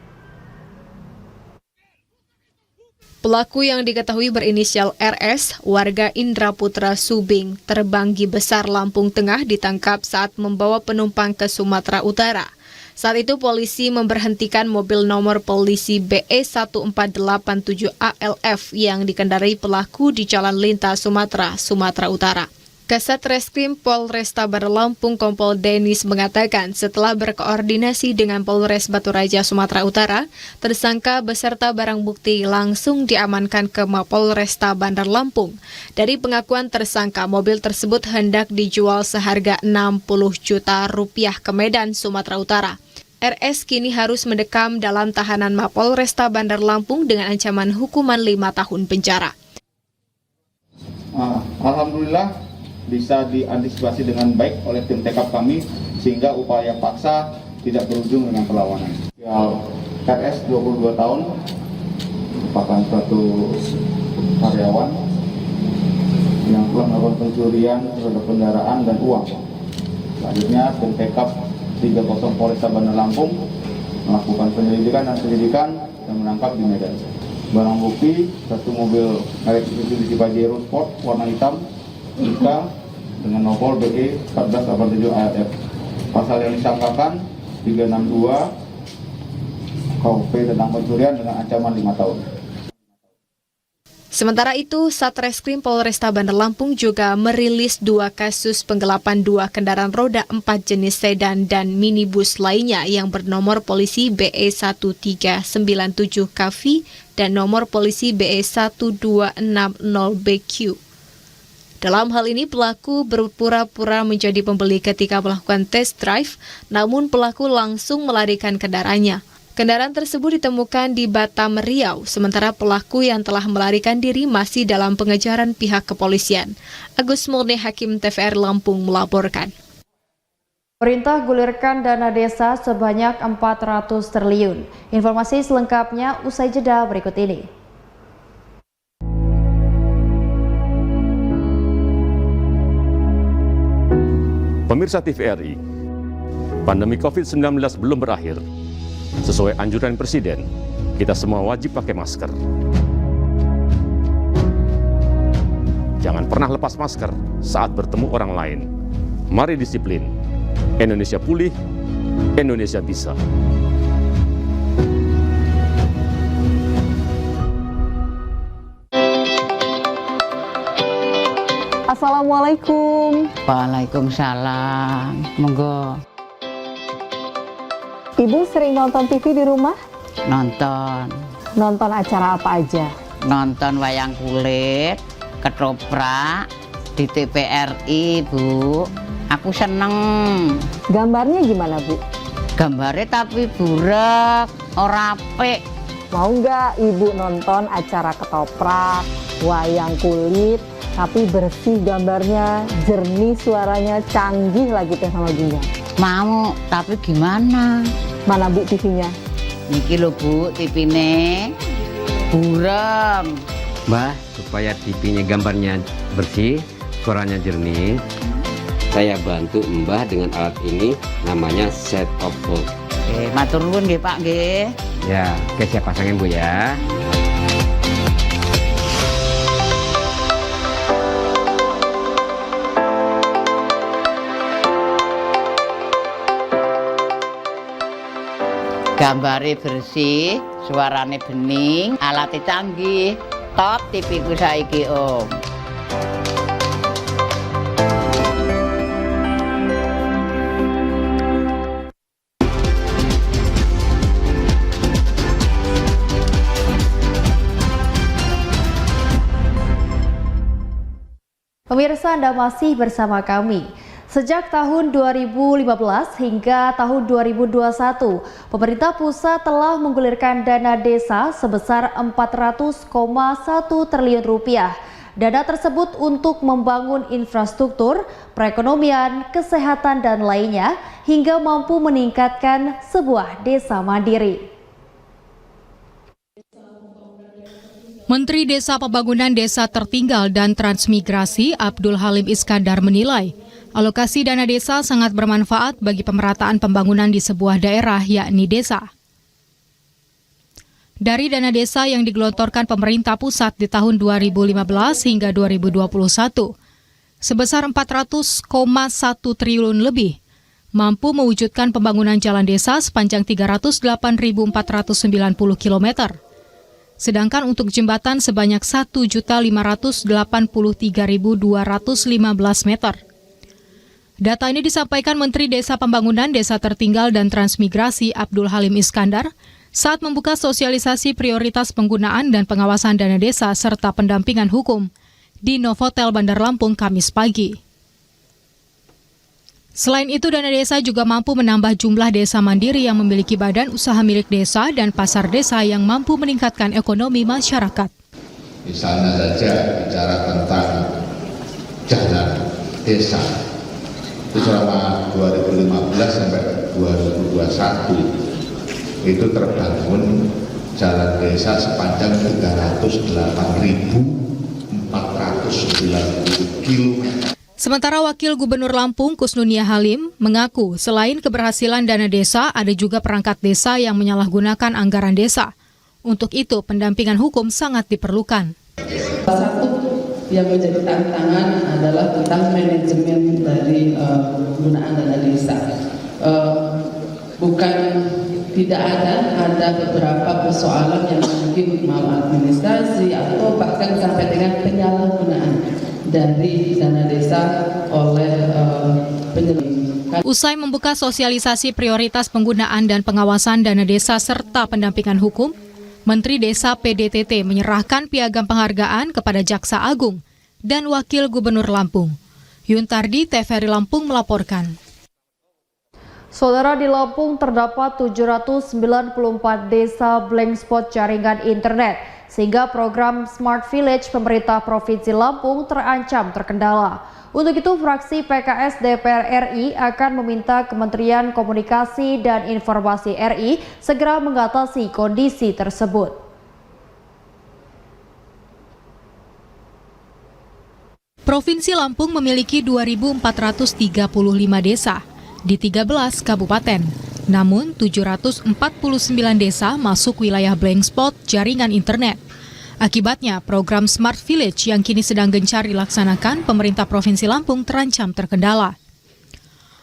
Speaker 2: Pelaku yang diketahui berinisial RS, warga Indraputra Subing, Terbanggi Besar, Lampung Tengah ditangkap saat membawa penumpang ke Sumatera Utara. Saat itu polisi memberhentikan mobil nomor polisi BE1487 ALF yang dikendarai pelaku di Jalan Lintas Sumatera, Sumatera Utara. Kasat Reskrim Polresta Bandar Lampung Kompol Denis mengatakan setelah berkoordinasi dengan Polres Batu Raja Sumatera Utara, tersangka beserta barang bukti langsung diamankan ke Mapolresta Bandar Lampung. Dari pengakuan tersangka, mobil tersebut hendak dijual seharga 60 juta rupiah ke Medan, Sumatera Utara. RS kini harus mendekam dalam tahanan Mapolresta Bandar Lampung dengan ancaman hukuman 5 tahun penjara.
Speaker 6: Alhamdulillah bisa diantisipasi dengan baik oleh tim TKP kami sehingga upaya paksa tidak berujung dengan perlawanan. RS 22 tahun merupakan suatu karyawan yang telah melakukan pencurian terhadap kendaraan dan uang. Selanjutnya tim TKP 30 Polresta Bandar Lampung melakukan penyelidikan dan menangkap di Medan. Barang bukti satu mobil merek Mitsubishi Pajero Sport warna hitam dengan nomor BE 1487 ALF. Pasal yang disangkakan 362 KUP tentang pencurian dengan ancaman 5 tahun.
Speaker 2: Sementara itu, Satreskrim Polresta Bandar Lampung juga merilis 2 kasus penggelapan 2 kendaraan roda 4 jenis sedan dan minibus lainnya yang bernomor polisi BE1397 KV dan nomor polisi BE1260BQ. Dalam hal ini, pelaku berpura-pura menjadi pembeli ketika melakukan test drive, namun pelaku langsung melarikan kendaraannya. Kendaraan tersebut ditemukan di Batam, Riau, sementara pelaku yang telah melarikan diri masih dalam pengejaran pihak kepolisian. Agus Murni, Hakim TVR Lampung melaporkan.
Speaker 1: Pemerintah gulirkan dana desa sebanyak 400 triliun. Informasi selengkapnya usai jeda berikut ini.
Speaker 10: Pemirsa TVRI, pandemi COVID-19 belum berakhir. Sesuai anjuran Presiden, kita semua wajib pakai masker. Jangan pernah lepas masker saat bertemu orang lain. Mari disiplin. Indonesia pulih, Indonesia bisa.
Speaker 23: Assalamualaikum.
Speaker 24: Waalaikumsalam. Monggo.
Speaker 23: Ibu sering nonton TV di rumah?
Speaker 24: Nonton.
Speaker 23: Nonton acara apa aja?
Speaker 24: Nonton wayang kulit, ketoprak, di TVRI, Bu. Aku seneng.
Speaker 23: Gambarnya gimana, Bu?
Speaker 24: Gambarnya tapi burak, ora apik.
Speaker 23: Mau nggak Ibu nonton acara ketoprak, wayang kulit, tapi bersih gambarnya, jernih suaranya, canggih lagi teh sama Bunda?
Speaker 24: Mau, tapi gimana?
Speaker 23: Mana Bu TV-nya?
Speaker 24: Niki lho Bu, TV-ne burem.
Speaker 25: Mbah, supaya TV-nya gambarnya bersih, suaranya jernih, saya bantu Mbah dengan alat ini, namanya set top box.
Speaker 24: Matur nuwun nggih Pak nggih.
Speaker 25: Ya, oke, siap pasangin Bu ya.
Speaker 24: Gambare bersih, suarane bening, alatnya canggih, top TV ku saiki Om.
Speaker 1: Pemirsa, Anda masih bersama kami. Sejak tahun 2015 hingga tahun 2021, pemerintah pusat telah menggulirkan dana desa sebesar 400,1 triliun rupiah. Dana tersebut untuk membangun infrastruktur, perekonomian, kesehatan, dan lainnya hingga mampu meningkatkan sebuah desa mandiri.
Speaker 8: Menteri Desa Pembangunan Desa Tertinggal dan Transmigrasi Abdul Halim Iskandar menilai, alokasi dana desa sangat bermanfaat bagi pemerataan pembangunan di sebuah daerah, yakni desa. Dari dana desa yang digelontorkan pemerintah pusat di tahun 2015 hingga 2021, sebesar 400,1 triliun lebih, mampu mewujudkan pembangunan jalan desa sepanjang 308.490 km. Sedangkan untuk jembatan sebanyak 1.583.215 meter. Data ini disampaikan Menteri Desa Pembangunan Desa Tertinggal dan Transmigrasi Abdul Halim Iskandar saat membuka sosialisasi prioritas penggunaan dan pengawasan dana desa serta pendampingan hukum di Novotel Bandar Lampung Kamis pagi. Selain itu, dana desa juga mampu menambah jumlah desa mandiri yang memiliki badan usaha milik desa dan pasar desa yang mampu meningkatkan ekonomi masyarakat.
Speaker 3: Misalnya saja bicara tentang jalan desa, itu selama 2015 sampai 2021 itu terbangun jalan desa sepanjang 308.490 km.
Speaker 8: Sementara Wakil Gubernur Lampung Kusnunia Halim mengaku selain keberhasilan dana desa, ada juga perangkat desa yang menyalahgunakan anggaran desa. Untuk itu, pendampingan hukum sangat diperlukan.
Speaker 9: Salah satu yang menjadi tantangan adalah tentang manajemen dari penggunaan dana desa. Bukan tidak ada beberapa persoalan yang mungkin maladministrasi atau bahkan sampai dengan penyalahgunaan dari dana desa oleh penyelenggara.
Speaker 8: Usai membuka sosialisasi prioritas penggunaan dan pengawasan dana desa serta pendampingan hukum, Menteri Desa PDTT menyerahkan piagam penghargaan kepada Jaksa Agung dan Wakil Gubernur Lampung. Yuntardi, TVRI Lampung melaporkan.
Speaker 1: Saudara, di Lampung terdapat 794 desa blank spot jaringan internet, sehingga program Smart Village pemerintah Provinsi Lampung terancam terkendala. Untuk itu, fraksi PKS DPR RI akan meminta Kementerian Komunikasi dan Informasi RI segera mengatasi kondisi tersebut.
Speaker 8: Provinsi Lampung memiliki 2.435 desa di 13 kabupaten. Namun 749 desa masuk wilayah blank spot jaringan internet. Akibatnya, program Smart Village yang kini sedang gencar dilaksanakan pemerintah Provinsi Lampung terancam terkendala.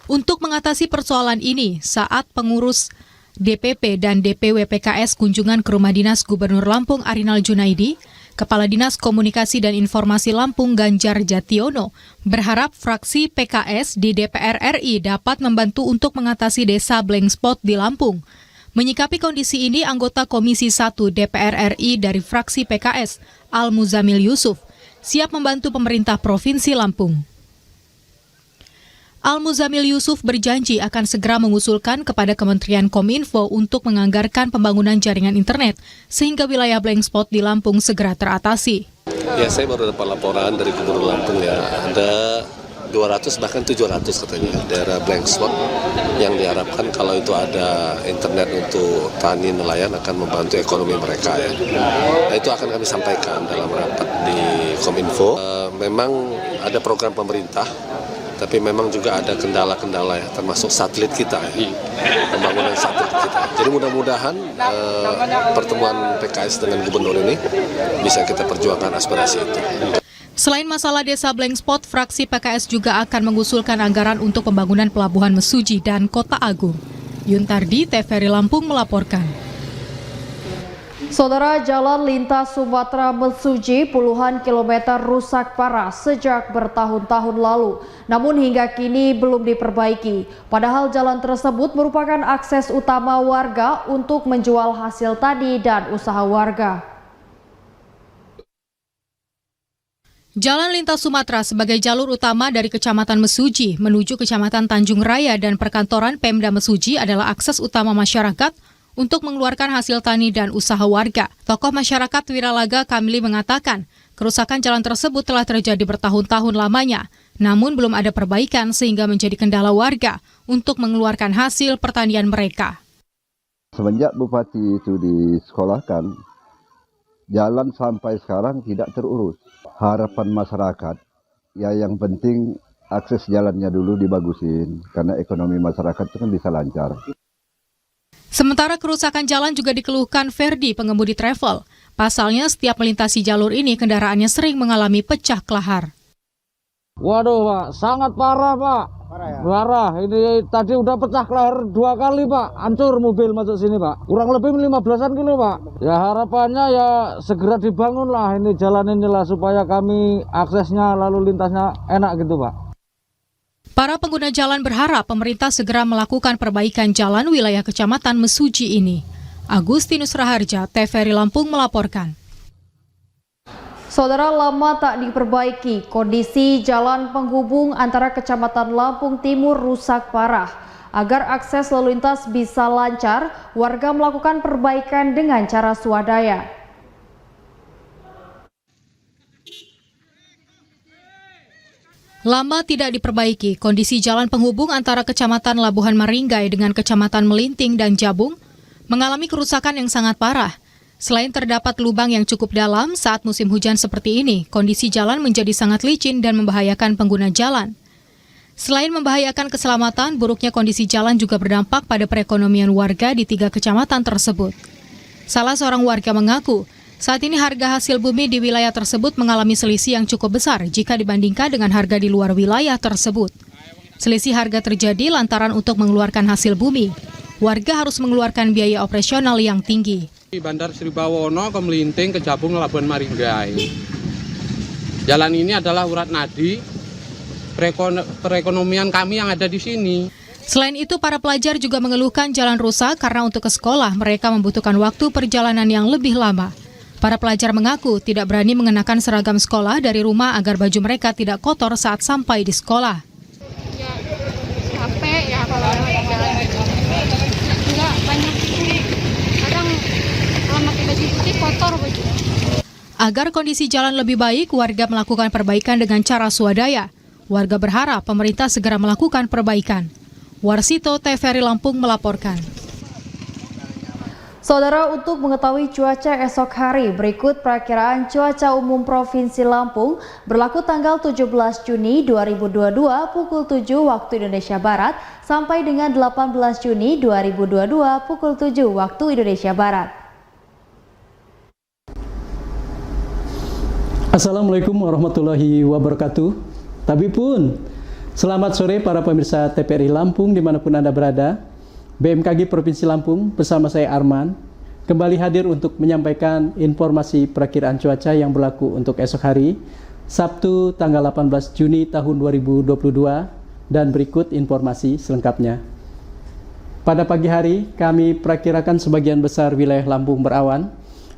Speaker 8: Untuk mengatasi persoalan ini, saat pengurus DPP dan DPW PKS kunjungan ke rumah dinas Gubernur Lampung Arinal Junaidi, Kepala Dinas Komunikasi dan Informasi Lampung Ganjar Jationo berharap fraksi PKS di DPR RI dapat membantu untuk mengatasi desa blank spot di Lampung. Menyikapi kondisi ini, anggota Komisi 1 DPR RI dari fraksi PKS, Al-Muzamil Yusuf, siap membantu pemerintah Provinsi Lampung. Al-Muzamil Yusuf berjanji akan segera mengusulkan kepada Kementerian Kominfo untuk menganggarkan pembangunan jaringan internet sehingga wilayah blank spot di Lampung segera teratasi.
Speaker 11: Ya, saya baru dapat laporan dari Gubernur Lampung ya, ada 200 bahkan 700 katanya daerah blank spot yang diharapkan kalau itu ada internet untuk tani nelayan akan membantu ekonomi mereka ya. Nah, itu akan kami sampaikan dalam rapat di Kominfo. Memang ada program pemerintah, tapi memang juga ada kendala-kendala ya, termasuk satelit kita ya, pembangunan satelit kita. Jadi mudah-mudahan pertemuan PKS dengan gubernur ini bisa kita perjuangkan aspirasi itu.
Speaker 8: Selain masalah desa blank spot, fraksi PKS juga akan mengusulkan anggaran untuk pembangunan pelabuhan Mesuji dan Kota Agung. Yuntardi, TVRI Lampung melaporkan.
Speaker 1: Saudara, jalan lintas Sumatera Mesuji puluhan kilometer rusak parah sejak bertahun-tahun lalu. Namun hingga kini belum diperbaiki. Padahal jalan tersebut merupakan akses utama warga untuk menjual hasil tani dan usaha warga.
Speaker 8: Jalan lintas Sumatera sebagai jalur utama dari Kecamatan Mesuji menuju Kecamatan Tanjung Raya dan perkantoran Pemda Mesuji adalah akses utama masyarakat untuk mengeluarkan hasil tani dan usaha warga. Tokoh masyarakat Wiralaga Kamili mengatakan, kerusakan jalan tersebut telah terjadi bertahun-tahun lamanya, namun belum ada perbaikan sehingga menjadi kendala warga untuk mengeluarkan hasil pertanian mereka.
Speaker 13: Semenjak Bupati itu disekolahkan, jalan sampai sekarang tidak terurus. Harapan masyarakat, ya yang penting akses jalannya dulu dibagusin, karena ekonomi masyarakat itu kan bisa lancar.
Speaker 8: Sementara kerusakan jalan juga dikeluhkan Ferdi, pengemudi travel. Pasalnya setiap melintasi jalur ini kendaraannya sering mengalami pecah kelahar.
Speaker 7: Waduh Pak, sangat parah Pak. Parah, ini tadi udah pecah kelahar 2 kali Pak. Hancur mobil masuk sini Pak. Kurang lebih 15-an kilo Pak. Ya harapannya ya segera dibangun lah ini jalan inilah supaya kami aksesnya lalu lintasnya enak gitu Pak.
Speaker 8: Para pengguna jalan berharap pemerintah segera melakukan perbaikan jalan wilayah Kecamatan Mesuji ini. Agustinus Raharja, TVRI Lampung melaporkan.
Speaker 1: Saudara, lama tak diperbaiki, kondisi jalan penghubung antara Kecamatan Lampung Timur rusak parah. Agar akses lalu lintas bisa lancar, warga melakukan perbaikan dengan cara swadaya.
Speaker 8: Lama tidak diperbaiki, kondisi jalan penghubung antara Kecamatan Labuhan Maringgai dengan Kecamatan Melinting dan Jabung mengalami kerusakan yang sangat parah. Selain terdapat lubang yang cukup dalam saat musim hujan seperti ini, kondisi jalan menjadi sangat licin dan membahayakan pengguna jalan. Selain membahayakan keselamatan, buruknya kondisi jalan juga berdampak pada perekonomian warga di 3 kecamatan tersebut. Salah seorang warga mengaku, saat ini harga hasil bumi di wilayah tersebut mengalami selisih yang cukup besar jika dibandingkan dengan harga di luar wilayah tersebut. Selisih harga terjadi lantaran untuk mengeluarkan hasil bumi. Warga harus mengeluarkan biaya operasional yang tinggi.
Speaker 12: Bandar Sri Bawono ke Melinting ke Jabung Labuhan Maringgai. Jalan ini adalah urat nadi perekonomian kami yang ada di sini.
Speaker 8: Selain itu, para pelajar juga mengeluhkan jalan rusak karena untuk ke sekolah mereka membutuhkan waktu perjalanan yang lebih lama. Para pelajar mengaku tidak berani mengenakan seragam sekolah dari rumah agar baju mereka tidak kotor saat sampai di sekolah.
Speaker 14: Ya, capek ya kalau jalan. Enggak banyak kadang kalau pakai baju putih kotor baju.
Speaker 8: Agar kondisi jalan lebih baik, warga melakukan perbaikan dengan cara swadaya. Warga berharap pemerintah segera melakukan perbaikan. Warsito, TVRI Lampung melaporkan.
Speaker 1: Saudara, untuk mengetahui cuaca esok hari, berikut perakiraan cuaca umum Provinsi Lampung berlaku tanggal 17 Juni 2022 pukul 7 waktu Indonesia Barat sampai dengan 18 Juni 2022 pukul 7 waktu Indonesia Barat.
Speaker 15: Assalamualaikum warahmatullahi wabarakatuh. Tapi pun, selamat sore para pemirsa TVRI Lampung dimanapun Anda berada. BMKG Provinsi Lampung bersama saya Arman kembali hadir untuk menyampaikan informasi perakiraan cuaca yang berlaku untuk esok hari Sabtu tanggal 18 Juni tahun 2022 dan berikut informasi selengkapnya. Pada pagi hari kami perakirakan sebagian besar wilayah Lampung berawan,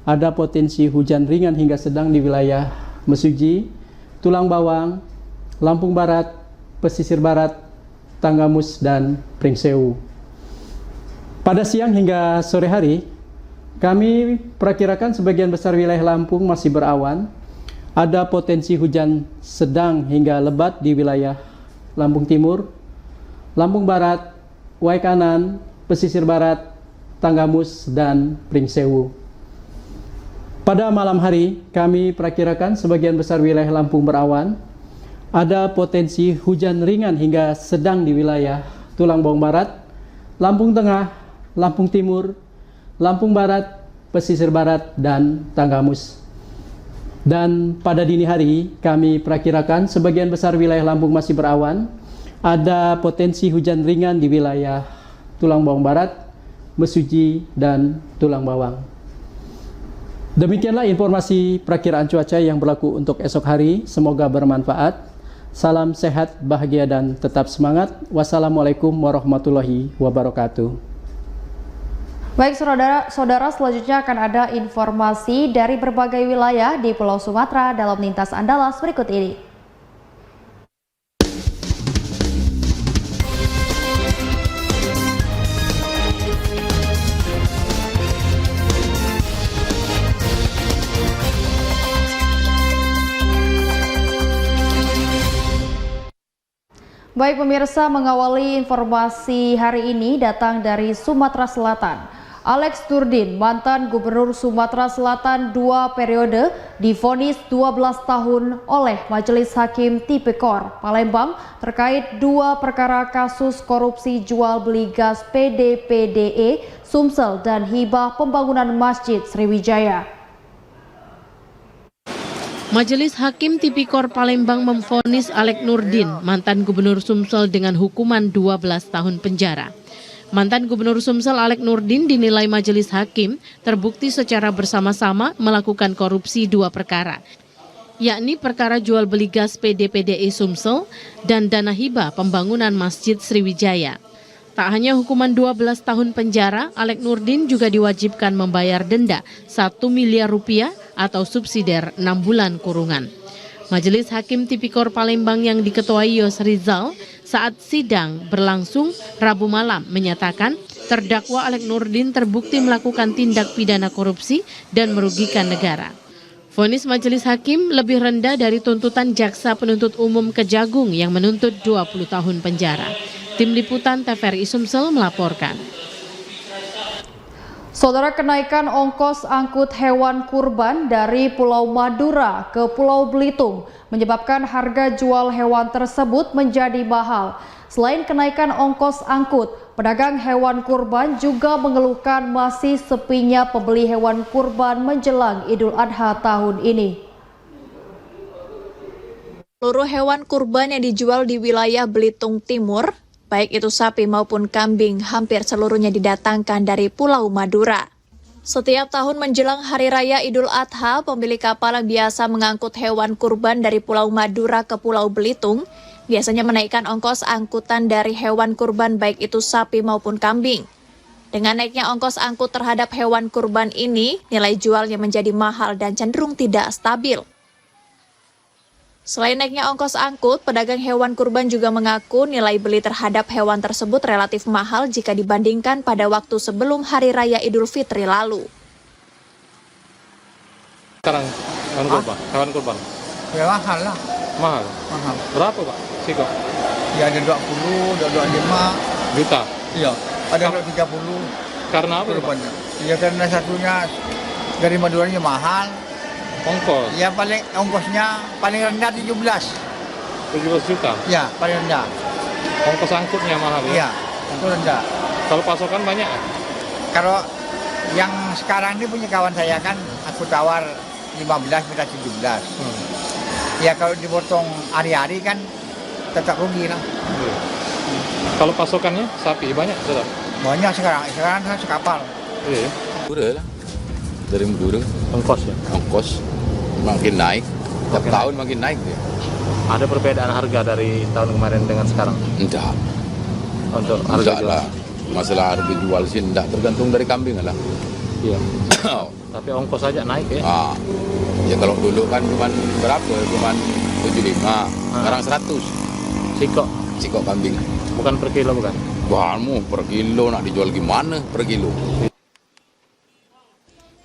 Speaker 15: ada potensi hujan ringan hingga sedang di wilayah Mesuji, Tulang Bawang, Lampung Barat, Pesisir Barat, Tanggamus, dan Pringsewu. Pada siang hingga sore hari, kami perakirakan sebagian besar wilayah Lampung masih berawan. Ada potensi hujan sedang hingga lebat di wilayah Lampung Timur, Lampung Barat, Waikanan, Pesisir Barat, Tanggamus, dan Pringsewu. Pada malam hari, kami perakirakan sebagian besar wilayah Lampung berawan. Ada potensi hujan ringan hingga sedang di wilayah Tulang Bawang Barat, Lampung Tengah, Lampung Timur, Lampung Barat, Pesisir Barat, dan Tanggamus. Dan pada dini hari, kami perakirakan sebagian besar wilayah Lampung masih berawan. Ada potensi hujan ringan di wilayah Tulang Bawang Barat, Mesuji, dan Tulang Bawang. Demikianlah informasi perakiraan cuaca yang berlaku untuk esok hari. Semoga bermanfaat. Salam sehat, bahagia, dan tetap semangat. Wassalamualaikum warahmatullahi wabarakatuh.
Speaker 1: Baik saudara, selanjutnya akan ada informasi dari berbagai wilayah di Pulau Sumatera dalam Lintas Andalas berikut ini. Baik pemirsa, mengawali informasi hari ini datang dari Sumatera Selatan. Alex Nurdin, mantan Gubernur Sumatera Selatan 2 periode, divonis 12 tahun oleh Majelis Hakim Tipikor Palembang terkait 2 perkara kasus korupsi jual beli gas PDPDE, Sumsel dan hibah pembangunan Masjid Sriwijaya.
Speaker 16: Majelis Hakim Tipikor Palembang memvonis Alex Nurdin, mantan Gubernur Sumsel dengan hukuman 12 tahun penjara. Mantan Gubernur Sumsel Alex Nurdin dinilai Majelis Hakim terbukti secara bersama-sama melakukan korupsi 2 perkara, yakni perkara jual beli gas PDPDE Sumsel dan dana hibah pembangunan Masjid Sriwijaya. Tak hanya hukuman 12 tahun penjara, Alex Nurdin juga diwajibkan membayar denda 1 miliar rupiah atau subsidiar 6 bulan kurungan. Majelis Hakim Tipikor Palembang yang diketuai Yos Rizal saat sidang berlangsung Rabu malam menyatakan terdakwa Alex Nurdin terbukti melakukan tindak pidana korupsi dan merugikan negara. Vonis Majelis Hakim lebih rendah dari tuntutan Jaksa Penuntut Umum Kejagung yang menuntut 20 tahun penjara. Tim Liputan TVRI Sumsel melaporkan.
Speaker 1: Saudara, kenaikan ongkos angkut hewan kurban dari Pulau Madura ke Pulau Belitung menyebabkan harga jual hewan tersebut menjadi mahal. Selain kenaikan ongkos angkut, pedagang hewan kurban juga mengeluhkan masih sepinya pembeli hewan kurban menjelang Idul Adha tahun ini.
Speaker 17: Seluruh hewan kurban yang dijual di wilayah Belitung Timur, baik itu sapi maupun kambing, hampir seluruhnya didatangkan dari Pulau Madura. Setiap tahun menjelang Hari Raya Idul Adha, pemilik kapal yang biasa mengangkut hewan kurban dari Pulau Madura ke Pulau Belitung biasanya menaikkan ongkos angkutan dari hewan kurban baik itu sapi maupun kambing. Dengan naiknya ongkos angkut terhadap hewan kurban ini, nilai jualnya menjadi mahal dan cenderung tidak stabil. Selain naiknya ongkos angkut, pedagang hewan kurban juga mengaku nilai beli terhadap hewan tersebut relatif mahal jika dibandingkan pada waktu sebelum Hari Raya Idul Fitri lalu.
Speaker 18: Sekarang hewan kurban? Ya mahal lah. Mahal? Mahal. Berapa Pak? Siko? Ya ada 20, ada 25 juta. Iya, ada 30. Karena apa Pak? Ya karena satunya dari Maduranya mahal. Ongkos? Ya paling ongkosnya paling rendah 17 juta? Ya paling rendah. Ongkos angkutnya mahal ya? Iya, itu rendah. Kalau pasokan banyak? Kalau yang sekarang ini punya kawan saya kan, aku tawar 15 minta 17. Ya kalau dipotong hari-hari kan tetap rugi lah. Kalau pasokannya sapi banyak tetap? Banyak sekarang kan sekapal. Iya. Udah lah. Dari Madura. Ongkos ya? Ongkos makin naik, tiap tahun makin naik ya. Ada perbedaan harga dari tahun kemarin dengan sekarang? Enggak. Untuk harga jual? Lah. Masalah harga jual sih enggak, tergantung dari kambing lah. Iya. Tapi ongkos saja naik ya? Ya kalau dulu kan cuma berapa? Cuma 75, sekarang 100. Sikok kambing. Bukan per kilo bukan? Kamu per kilo nak dijual gimana per kilo?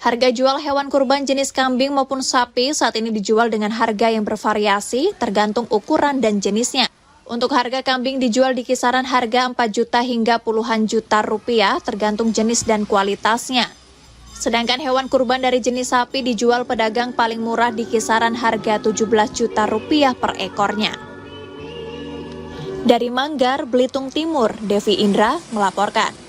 Speaker 17: Harga jual hewan kurban jenis kambing maupun sapi saat ini dijual dengan harga yang bervariasi tergantung ukuran dan jenisnya. Untuk harga kambing dijual di kisaran harga 4 juta hingga puluhan juta rupiah tergantung jenis dan kualitasnya. Sedangkan hewan kurban dari jenis sapi dijual pedagang paling murah di kisaran harga 17 juta rupiah per ekornya. Dari Manggar, Belitung Timur, Devi Indra melaporkan.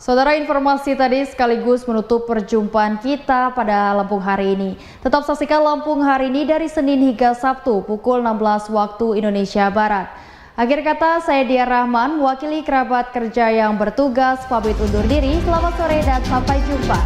Speaker 1: Saudara, informasi tadi sekaligus menutup perjumpaan kita pada Lampung hari ini. Tetap saksikan Lampung hari ini dari Senin hingga Sabtu pukul 16 waktu Indonesia Barat. Akhir kata, saya Dia Rahman, wakili kerabat kerja yang bertugas, pamit undur diri. Selamat sore dan sampai jumpa.